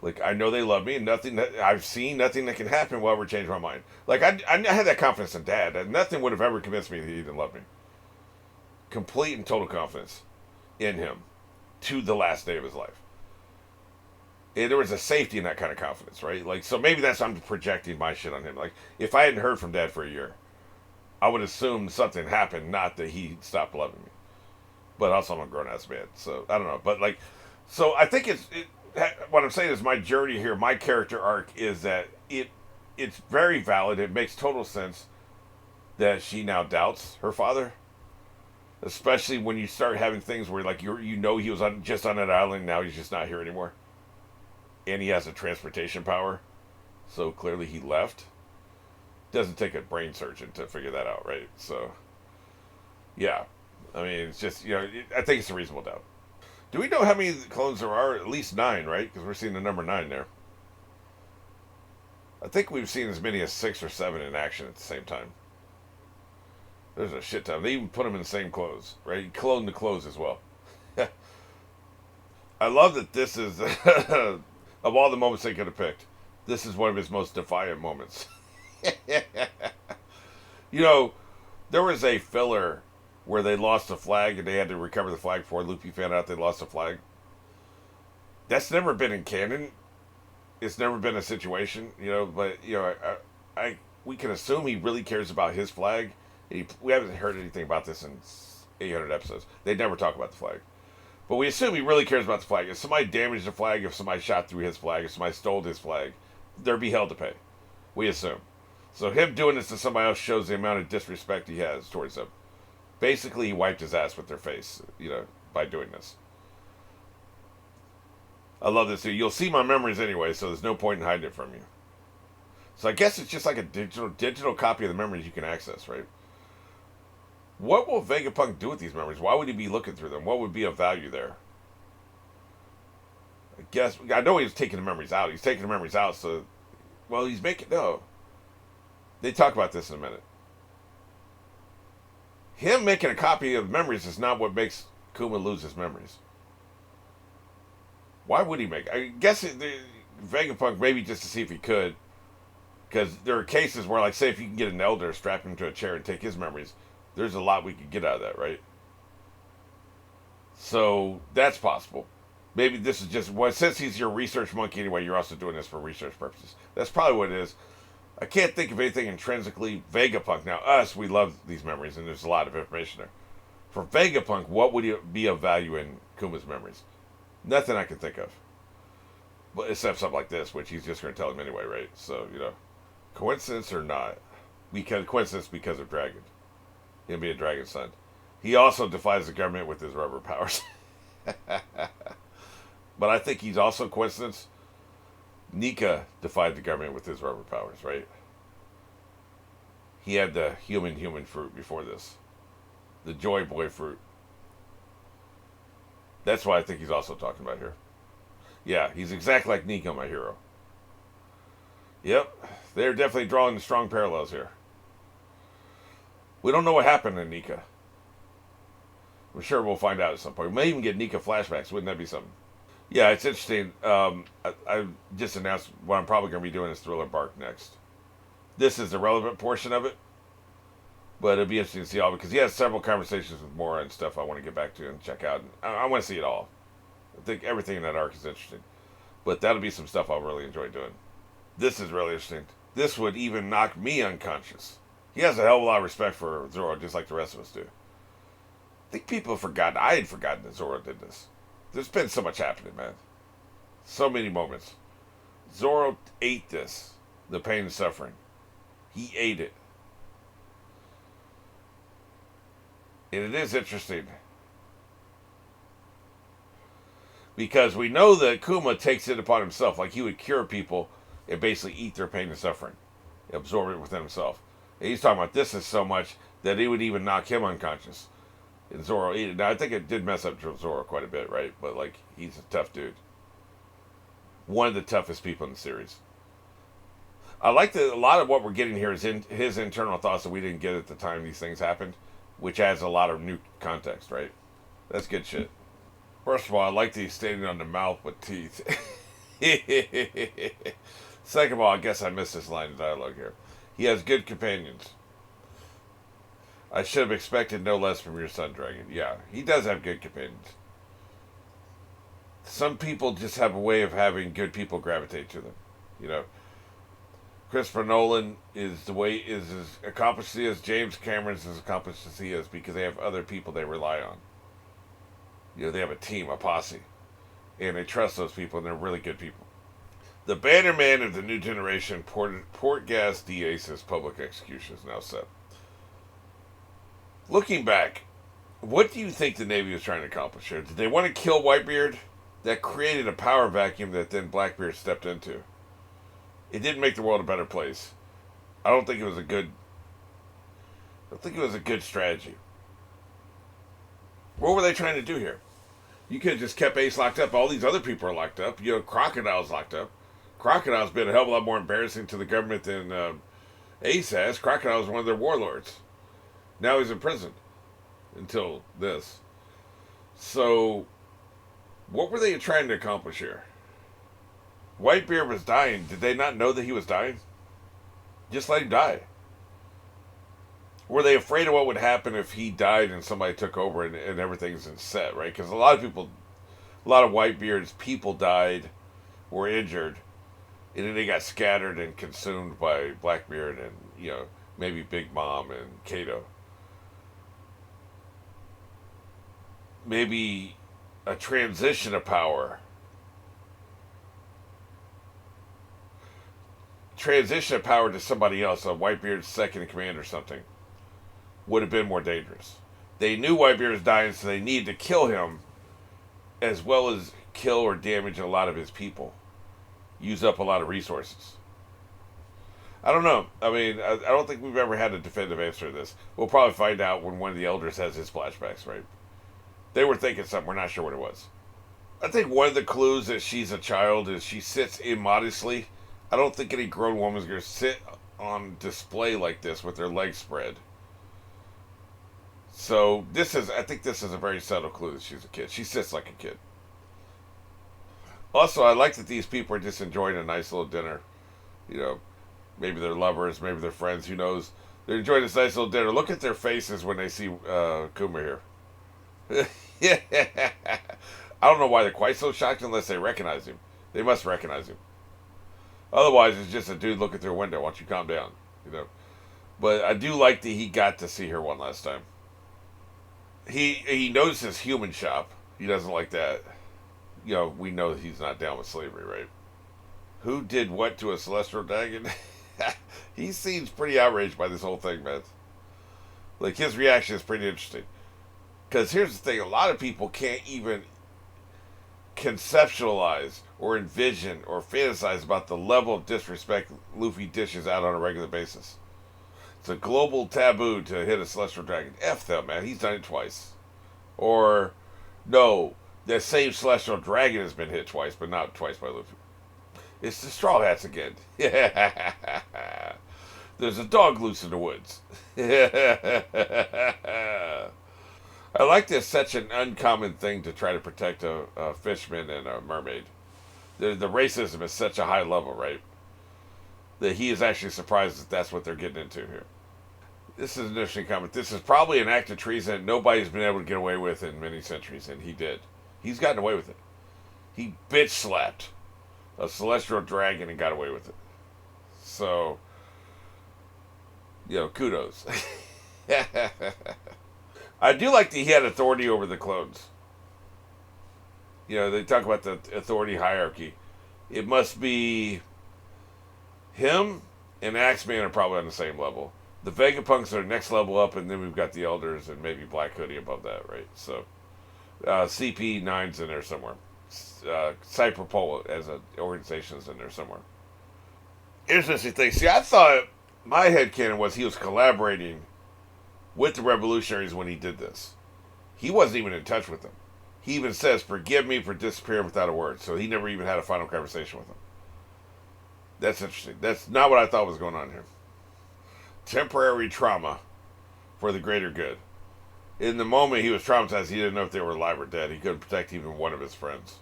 Like, I know they love me, and I've seen nothing that can happen will ever change my mind. Like, I had that confidence in Dad, and nothing would have ever convinced me that he didn't love me. Complete and total confidence in him to the last day of his life. And there was a safety in that kind of confidence, right? Like, so maybe I'm projecting my shit on him. Like, if I hadn't heard from Dad for a year, I would assume something happened, not that he stopped loving me. But also, I'm a grown-ass man, so I don't know. But, like, so I think what I'm saying is my journey here, my character arc, is that it's very valid. It makes total sense that she now doubts her father. Especially when you start having things where, like, he was just on that island, now he's just not here anymore. And he has a transportation power. So clearly he left. Doesn't take a brain surgeon to figure that out, right? So, yeah. I mean, it's just, I think it's a reasonable doubt. Do we know how many clones there are? At least 9, right? Because we're seeing the number 9 there. I think we've seen as many as 6 or 7 in action at the same time. There's a shit ton. They even put them in the same clothes, right? You clone the clothes as well. I love that this is Of all the moments they could have picked, this is one of his most defiant moments. You know, there was a filler where they lost the flag and they had to recover the flag before Luffy found out they lost the flag. That's never been in canon. It's never been a situation, but we can assume he really cares about his flag. We haven't heard anything about this in 800 episodes. They never talk about the flag. But we assume he really cares about the flag. If somebody damaged the flag, if somebody shot through his flag, if somebody stole his flag, they'd be held to pay. We assume. So him doing this to somebody else shows the amount of disrespect he has towards them. Basically, he wiped his ass with their face, by doing this. I love this. You'll see my memories anyway, so there's no point in hiding it from you. So I guess it's just like a digital copy of the memories you can access, right? What will Vegapunk do with these memories? Why would he be looking through them? What would be of value there? I know he's taking the memories out. He's taking the memories out, so... Well, he's making... No. They talk about this in a minute. Him making a copy of memories is not what makes Kuma lose his memories. Why would he make... I guess Vegapunk maybe just to see if he could. Because there are cases where, like, say if you can get an elder, strap him to a chair and take his memories... There's a lot we could get out of that, right? So, that's possible. Maybe this is just... Well, since he's your research monkey anyway, you're also doing this for research purposes. That's probably what it is. I can't think of anything intrinsically Vegapunk. Now, we love these memories, and there's a lot of information there. For Vegapunk, what would be of value in Kuma's memories? Nothing I can think of. But except something like this, which he's just going to tell him anyway, right? So, coincidence or not? Coincidence because of Dragon. He'll be a dragon son. He also defies the government with his rubber powers. But I think he's also coincidence. Nika defied the government with his rubber powers, right? He had the human fruit before this. The Joy Boy fruit. That's what I think he's also talking about here. Yeah, he's exactly like Nika, my hero. Yep, they're definitely drawing strong parallels here. We don't know what happened to Nika. I'm sure we'll find out at some point. We may even get Nika flashbacks. Wouldn't that be something? Yeah, it's interesting. I just announced what I'm probably going to be doing is Thriller Bark next. This is the relevant portion of it. But it'll be interesting to see all, because he has several conversations with Mora and stuff I want to get back to and check out. I want to see it all. I think everything in that arc is interesting. But that'll be some stuff I'll really enjoy doing. This is really interesting. This would even knock me unconscious. He has a hell of a lot of respect for Zoro, just like the rest of us do. I think people have forgotten. I had forgotten that Zoro did this. There's been so much happening, man. So many moments. Zoro ate this. The pain and suffering. He ate it. And it is interesting. Because we know that Kuma takes it upon himself. Like he would cure people and basically eat their pain and suffering. Absorb it within himself. And he's talking about this is so much that it would even knock him unconscious. And Zoro ate it. Now, I think it did mess up Zoro quite a bit, right? But, like, he's a tough dude. One of the toughest people in the series. I like that a lot of what we're getting here is in his internal thoughts that we didn't get at the time these things happened, which adds a lot of new context, right? That's good shit. First of all, I like that he's standing on the mouth with teeth. Second of all, I guess I missed this line of dialogue here. He has good companions. I should have expected no less from your son, Dragon. Yeah, he does have good companions. Some people just have a way of having good people gravitate to them. Christopher Nolan is as accomplished as he is. James Cameron's as accomplished as he is because they have other people they rely on. They have a team, a posse. And they trust those people, and they're really good people. The bannerman of the new generation, Port Gas D-Ace's public execution is now set. Looking back, what do you think the Navy was trying to accomplish here? Did they want to kill Whitebeard? That created a power vacuum that then Blackbeard stepped into. It didn't make the world a better place. I don't think it was a good strategy. What were they trying to do here? You could have just kept Ace locked up. All these other people are locked up. Crocodile's locked up. Crocodile's been a hell of a lot more embarrassing to the government than Ace has. Crocodile's one of their warlords. Now he's in prison. Until this. So, what were they trying to accomplish here? Whitebeard was dying. Did they not know that he was dying? Just let him die. Were they afraid of what would happen if he died and somebody took over and everything's in set, right? Because a lot of people, a lot of Whitebeard's people died, were injured, and then they got scattered and consumed by Blackbeard and, maybe Big Mom and Kato. Maybe a transition of power. Transition of power to somebody else, a Whitebeard's second in command or something, would have been more dangerous. They knew Whitebeard was dying, so they needed to kill him, as well as kill or damage a lot of his people. Use up a lot of resources. I don't know. I mean, I don't think we've ever had a definitive answer to this. We'll probably find out when one of the elders has his flashbacks, right? They were thinking something. We're not sure what it was. I think one of the clues that she's a child is she sits immodestly. I don't think any grown woman's going to sit on display like this with their legs spread. So I think this is a very subtle clue that she's a kid. She sits like a kid. Also, I like that these people are just enjoying a nice little dinner. Maybe they're lovers, maybe they're friends, who knows. They're enjoying this nice little dinner. Look at their faces when they see Kuma here. Yeah. I don't know why they're quite so shocked unless they recognize him. They must recognize him. Otherwise, it's just a dude look at their window. Why don't you calm down? But I do like that he got to see her one last time. He knows his human shop. He doesn't like that. We know that he's not down with slavery, right? Who did what to a celestial dragon? He seems pretty outraged by this whole thing, man. Like, his reaction is pretty interesting. Because here's the thing, a lot of people can't even conceptualize or envision or fantasize about the level of disrespect Luffy dishes out on a regular basis. It's a global taboo to hit a celestial dragon. F them, man. He's done it twice. Or, no, that same celestial dragon has been hit twice, but not twice by Luffy. It's the Straw Hats again. There's a dog loose in the woods. I like this, such an uncommon thing to try to protect a fisherman and a mermaid. The racism is such a high level, right? That he is actually surprised that that's what they're getting into here. This is an interesting comment. This is probably an act of treason nobody's been able to get away with in many centuries, and he did. He's gotten away with it. He bitch slapped a celestial dragon and got away with it. So, kudos. I do like that he had authority over the clones. They talk about the authority hierarchy. It must be him and Axeman are probably on the same level. The Vegapunks are next level up, and then we've got the Elders and maybe Black Hoodie above that, right? So, CP9's in there somewhere. Cyberpol as an organization's in there somewhere. Interesting thing. See, I thought my headcanon was he was collaborating with the revolutionaries when he did this. He wasn't even in touch with them. He even says, "Forgive me for disappearing without a word." So he never even had a final conversation with them. That's interesting. That's not what I thought was going on here. Temporary trauma for the greater good. In the moment he was traumatized, he didn't know if they were alive or dead. He couldn't protect even one of his friends.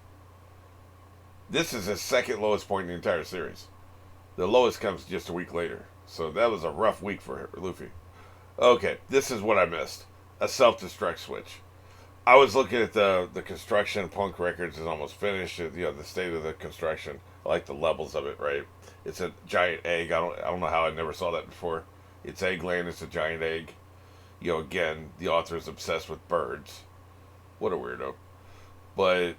This is his second lowest point in the entire series. The lowest comes just a week later. So that was a rough week for Luffy. Okay, this is what I missed. A self-destruct switch. I was looking at the construction. Punk Records is almost finished. The state of the construction. I like the levels of it, right? It's a giant egg. I don't know how I never saw that before. It's eggland. It's a giant egg. Again, the author is obsessed with birds. What a weirdo. But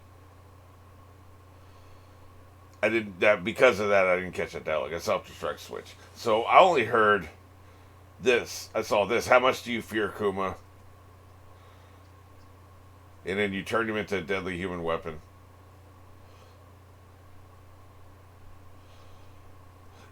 because of that, I didn't catch that dialogue. A self-destruct switch. So I only heard this. I saw this. How much do you fear Kuma? And then you turned him into a deadly human weapon.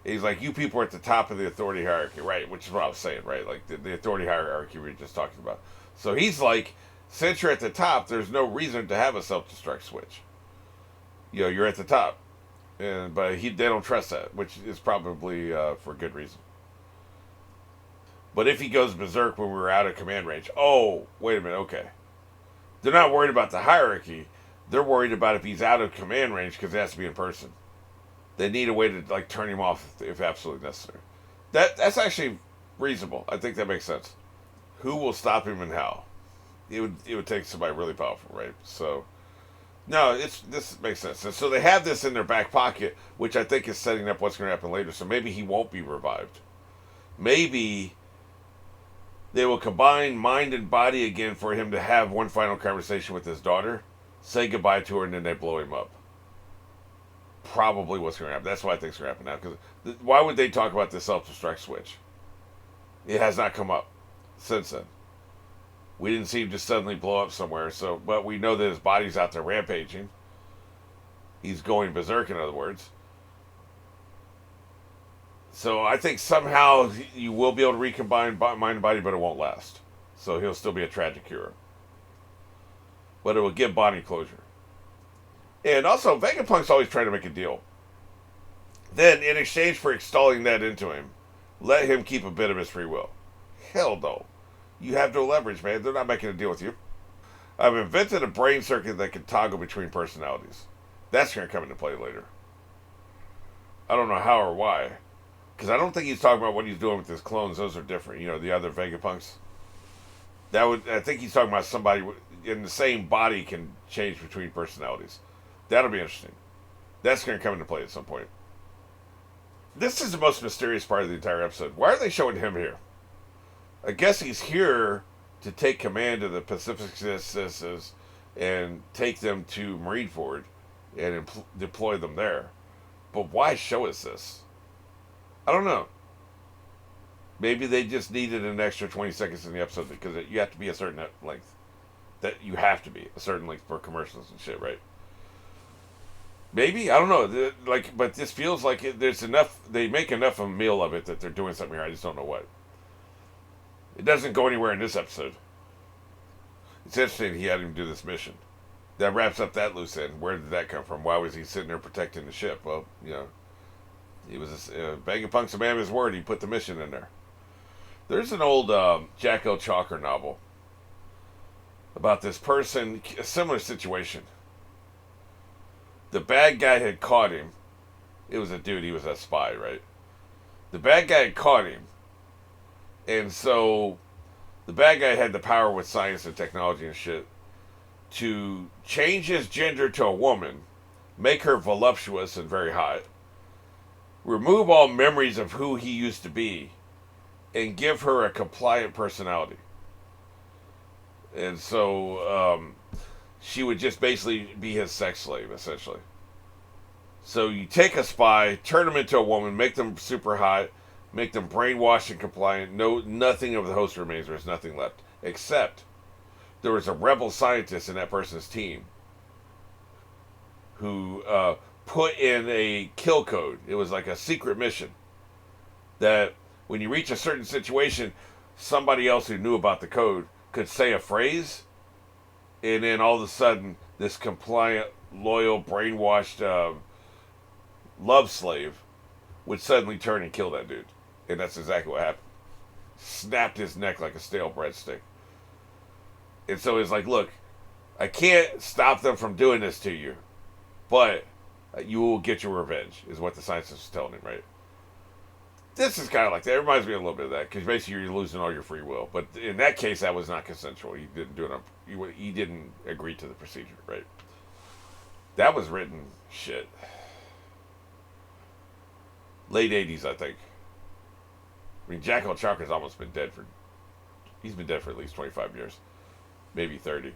He's like, you people are at the top of the authority hierarchy, right? Which is what I was saying, right? Like the authority hierarchy we were just talking about. So he's like, since you're at the top, there's no reason to have a self-destruct switch. You're at the top. But they don't trust that, which is probably for good reason. But if he goes berserk when we were out of command range, oh, wait a minute, okay. They're not worried about the hierarchy. They're worried about if he's out of command range because it has to be in person. They need a way to like turn him off if absolutely necessary. That's actually reasonable. I think that makes sense. Who will stop him and how? It would take somebody really powerful, right? So no, this makes sense. And so they have this in their back pocket, which I think is setting up what's going to happen later. So maybe he won't be revived. Maybe they will combine mind and body again for him to have one final conversation with his daughter, say goodbye to her, and then they blow him up. Probably what's going to happen. That's what I think is going to happen now. Because why would they talk about this self-destruct switch? It has not come up since then. We didn't see him just suddenly blow up somewhere. So, but we know that his body's out there rampaging. He's going berserk, in other words. So I think somehow you will be able to recombine mind and body, but it won't last. So he'll still be a tragic hero. But it will give Bonnie closure. And also, Vegapunk's always trying to make a deal. Then, in exchange for installing that into him, let him keep a bit of his free will. Hell no. You have no leverage, man. They're not making a deal with you. I've invented a brain circuit that can toggle between personalities. That's going to come into play later. I don't know how or why. Because I don't think he's talking about what he's doing with his clones. Those are different. You know, the other Vegapunks. I think he's talking about somebody in the same body can change between personalities. That'll be interesting. That's going to come into play at some point. This is the most mysterious part of the entire episode. Why are they showing him here? I guess he's here to take command of the Pacific Citizens and take them to Marineford and deploy them there. But why show us this? I don't know. Maybe they just needed an extra 20 seconds in the episode because you have to be a certain length. That you have to be a certain length for commercials and shit, right? Maybe, I don't know. But this feels like there's enough. They make enough of a meal of it that they're doing something here. I just don't know what. It doesn't go anywhere in this episode. It's interesting he had him do this mission. That wraps up that loose end. Where did that come from? Why was he sitting there protecting the ship? Well, you know, he was Vegapunk's a man of his word. He put the mission in there. There's an old Jack L. Chalker novel about this person, a similar situation. The bad guy had caught him. It was a dude. He was a spy, right? The bad guy had caught him. And so the bad guy had the power with science and technology and shit to change his gender to a woman, make her voluptuous and very hot, remove all memories of who he used to be, and give her a compliant personality. And so she would just basically be his sex slave, essentially. So you take a spy, turn them into a woman, make them super hot, make them brainwashed and compliant. Nothing of the host remains. There's nothing left. Except there was a rebel scientist in that person's team who put in a kill code. It was like a secret mission that when you reach a certain situation, somebody else who knew about the code could say a phrase, and then all of a sudden, this compliant, loyal, brainwashed love slave would suddenly turn and kill that dude. And that's exactly what happened. Snapped his neck like a stale breadstick. And so he's like, look, I can't stop them from doing this to you, but you will get your revenge, is what the scientist was telling him, right? This is kind of like that. It reminds me a little bit of that, because basically you're losing all your free will. But in that case, that was not consensual. He didn't do it. He didn't agree to the procedure, right? That was written shit. Late 80s, I think. I mean, Jack L. Chalker's almost been dead for... He's been dead for at least 25 years. Maybe 30.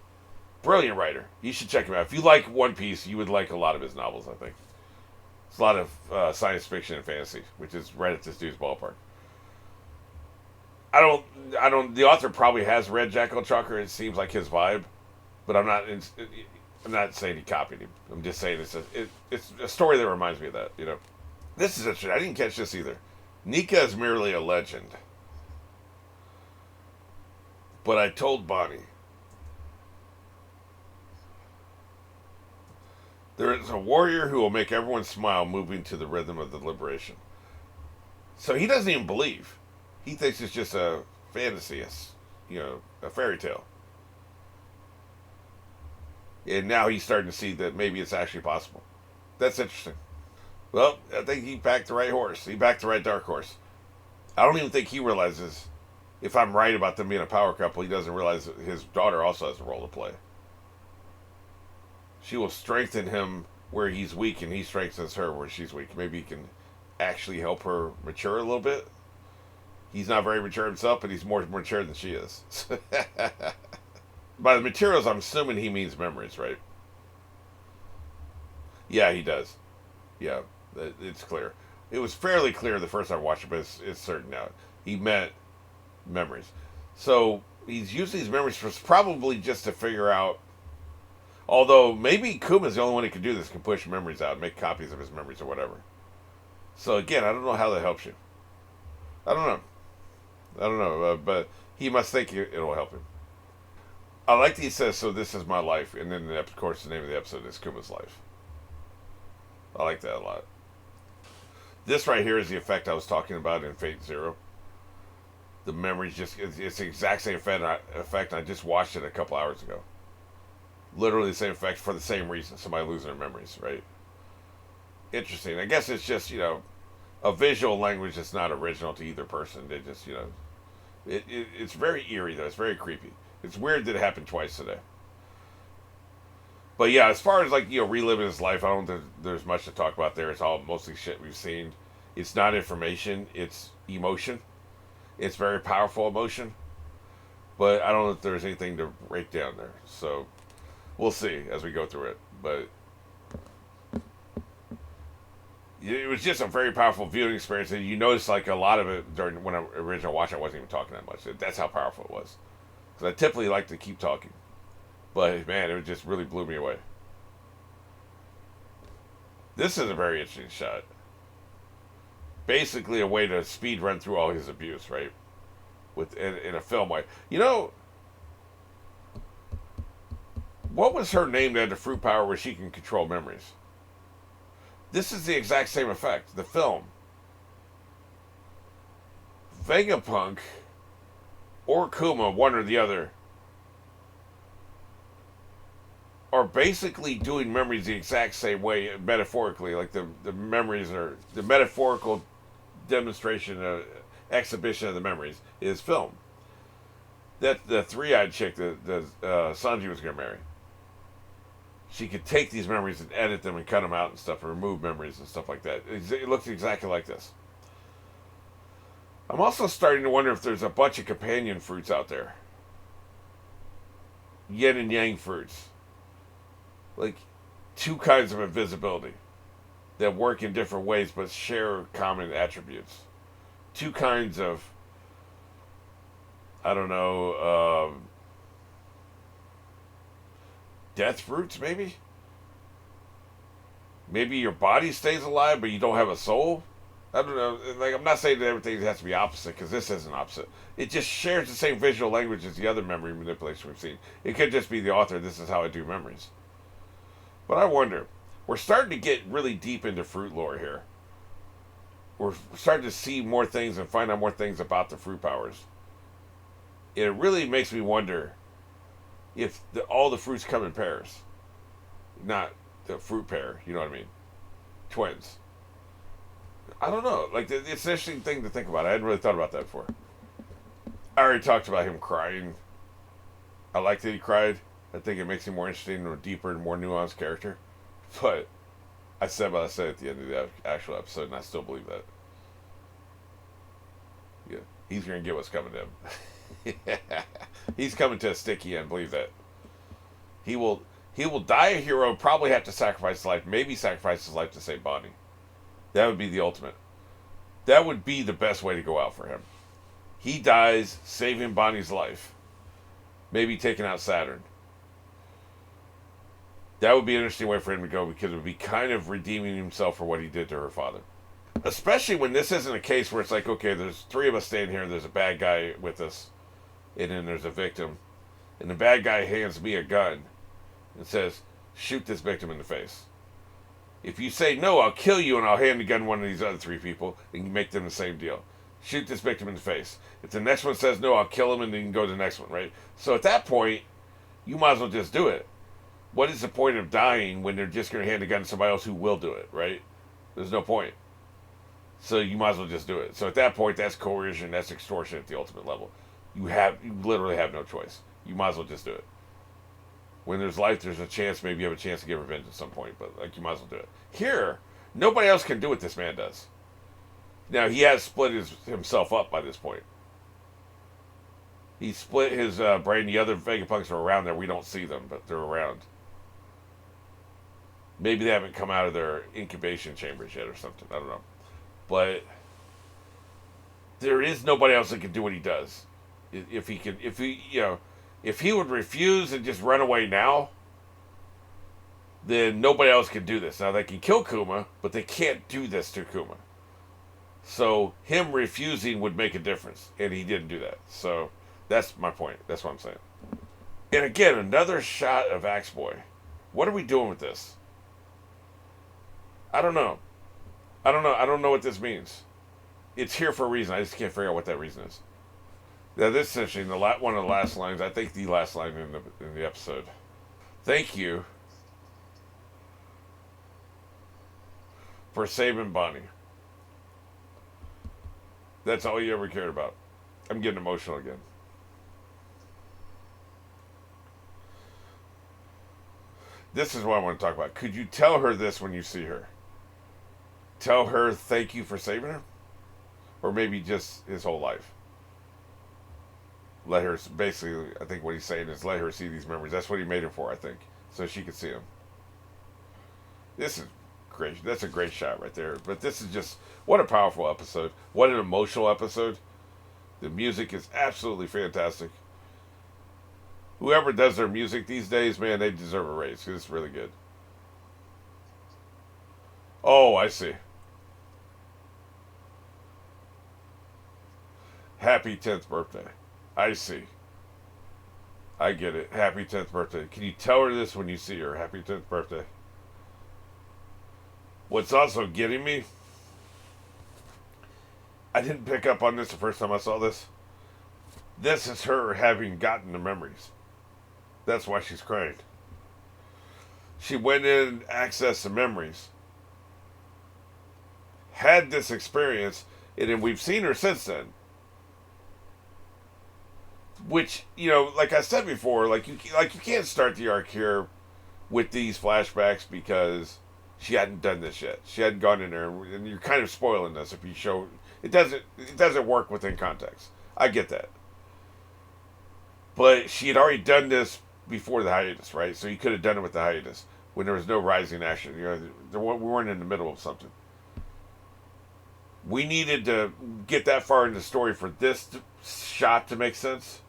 Brilliant writer. You should check him out. If you like One Piece, you would like a lot of his novels, I think. It's a lot of science fiction and fantasy, which is right at this dude's ballpark. The author probably has read Jack L. Chalker. It seems like his vibe, but I'm not saying he copied him. I'm just saying it's a story that reminds me of that, you know. This is interesting. I didn't catch this either. Nika is merely a legend. But I told Bonnie. There is a warrior who will make everyone smile moving to the rhythm of the liberation. So he doesn't even believe. He thinks it's just a fantasy, a fairy tale. And now he's starting to see that maybe it's actually possible. That's interesting. Well, I think he backed the right horse. He backed the right dark horse. I don't even think he realizes, if I'm right about them being a power couple, he doesn't realize that his daughter also has a role to play. She will strengthen him where he's weak, and he strengthens her where she's weak. Maybe he can actually help her mature a little bit. He's not very mature himself, but he's more mature than she is. By the materials, I'm assuming he means memories, right? Yeah, he does. Yeah, it's clear. It was fairly clear the first time I watched it, but it's certain now. He meant memories. So he's using these memories for probably just to figure out. Although maybe Kuma's the only one who can do this, can push memories out, make copies of his memories or whatever. So again, I don't know how that helps you. I don't know. I don't know, but he must think it'll help him. I like that he says, "So this is my life," and then of course the name of the episode is Kuma's life. I like that a lot. This right here is the effect I was talking about in Fate Zero. The memories it's the exact same effect. I just watched it a couple hours ago. Literally the same effect for the same reason. Somebody losing their memories, right? Interesting. I guess it's just, a visual language that's not original to either person. They just, it's very eerie though. It's very creepy. It's weird that it happened twice today. But yeah, as far as like reliving his life, I don't think there's much to talk about there. It's all mostly shit we've seen. It's not information. It's emotion. It's very powerful emotion. But I don't know if there's anything to break down there. So we'll see as we go through it. But it was just a very powerful viewing experience, and you notice like a lot of it during when I originally watched it, I wasn't even talking that much. That's how powerful it was. Because I typically like to keep talking, but man, it just really blew me away. This is a very interesting shot. Basically, a way to speed run through all his abuse, right? In a film way. What was her name that had the fruit power where she can control memories? This is the exact same effect. The film. Vegapunk or Kuma, one or the other, are basically doing memories the exact same way, metaphorically. Like the memories are the metaphorical demonstration, exhibition of the memories is film. That the three-eyed chick that Sanji was going to marry. She could take these memories and edit them and cut them out and stuff and remove memories and stuff like that. It looks exactly like this. I'm also starting to wonder if there's a bunch of companion fruits out there. Yin and yang fruits. Like two kinds of invisibility that work in different ways but share common attributes. Two kinds of, I don't know, death fruits, maybe? Maybe your body stays alive, but you don't have a soul? I don't know. Like, I'm not saying that everything has to be opposite, because this isn't opposite. It just shares the same visual language as the other memory manipulation we've seen. It could just be the author, this is how I do memories. But I wonder, we're starting to get really deep into fruit lore here. We're starting to see more things and find out more things about the fruit powers. It really makes me wonder if all the fruits come in pairs. Not the fruit pair, you know what I mean? Twins. I don't know. Like, it's an interesting thing to think about. I hadn't really thought about that before. I already talked about him crying. I like that he cried. I think it makes him more interesting and a deeper and more nuanced character. But I said what I said at the end of the actual episode, and I still believe that. Yeah, he's going to get what's coming to him. He's coming to a sticky end, believe that. He will die a hero, probably have to sacrifice his life, maybe sacrifice his life to save Bonnie. That would be the ultimate. That would be the best way to go out for him. He dies, saving Bonnie's life. Maybe taking out Saturn. That would be an interesting way for him to go, because it would be kind of redeeming himself for what he did to her father. Especially when this isn't a case where it's like, okay, there's three of us standing here, and there's a bad guy with us, and then there's a victim, and the bad guy hands me a gun and says, shoot this victim in the face. If you say no, I'll kill you, and I'll hand the gun to one of these other three people and make them the same deal. Shoot this victim in the face. If the next one says no, I'll kill him, and then you can go to the next one, right? So at that point, you might as well just do it. What is the point of dying when they're just going to hand the gun to somebody else who will do it, right? There's no point. So you might as well just do it. So at that point, that's coercion, that's extortion at the ultimate level. You literally have no choice. You might as well just do it. When there's life, there's a chance. Maybe you have a chance to get revenge at some point, but like you might as well do it. Here, nobody else can do what this man does. Now he has split himself up by this point. He split his brain. The other Vegapunks are around there. We don't see them, but they're around. Maybe they haven't come out of their incubation chambers yet or something. I don't know. But there is nobody else that can do what he does. If he would refuse and just run away now, then nobody else can do this. Now they can kill Kuma, but they can't do this to Kuma. So him refusing would make a difference, and he didn't do that. So that's my point. That's what I'm saying. And again, another shot of Axe Boy. What are we doing with this? I don't know. I don't know what this means. It's here for a reason. I just can't figure out what that reason is. Now, this is actually one of the last lines. I think the last line in the episode. Thank you for saving Bonnie. That's all you ever cared about. I'm getting emotional again. This is what I want to talk about. Could you tell her this when you see her? Tell her thank you for saving her? Or maybe just his whole life. Let her, basically, I think what he's saying is let her see these memories. That's what he made her for, I think. So she could see them. This is great. That's a great shot right there. But this is just, what a powerful episode. What an emotional episode. The music is absolutely fantastic. Whoever does their music these days, man, they deserve a raise because it's really good. Oh, I see. Happy 10th birthday. I see. I get it. Happy 10th birthday. Can you tell her this when you see her? Happy 10th birthday. What's also getting me, I didn't pick up on this the first time I saw this. This is her having gotten the memories. That's why she's crying. She went in and accessed the memories. Had this experience, and then we've seen her since then. Which, like I said before, like you can't start the arc here with these flashbacks because she hadn't done this yet. She hadn't gone in there, and you're kind of spoiling this if you show it doesn't work within context. I get that, but she had already done this before the hiatus, right? So you could have done it with the hiatus when there was no rising action. We weren't in the middle of something. We needed to get that far in the story for this shot to make sense.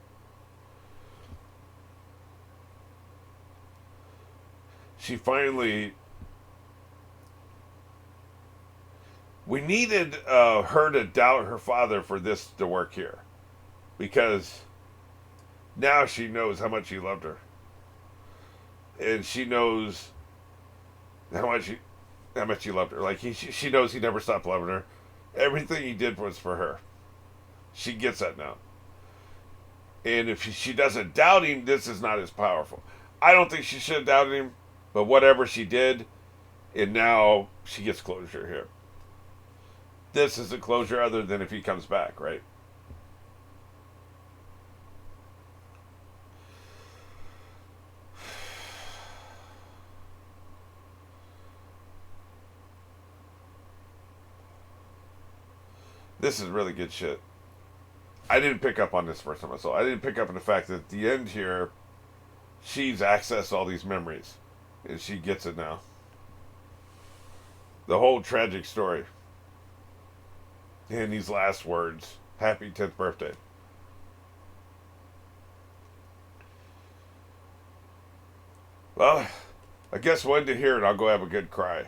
She finally... We needed her to doubt her father for this to work here. Because now she knows how much he loved her. And she knows how much he loved her. Like, she knows he never stopped loving her. Everything he did was for her. She gets that now. And if she doesn't doubt him, this is not as powerful. I don't think she should have doubted him. But whatever she did, and now she gets closure here. This is a closure other than if he comes back, right? This is really good shit. I didn't pick up on this first time I saw it. I didn't pick up on the fact that at the end here, she's accessed all these memories. And she gets it now. The whole tragic story. And these last words. Happy 10th birthday. Well, I guess when to hear it, I'll go have a good cry.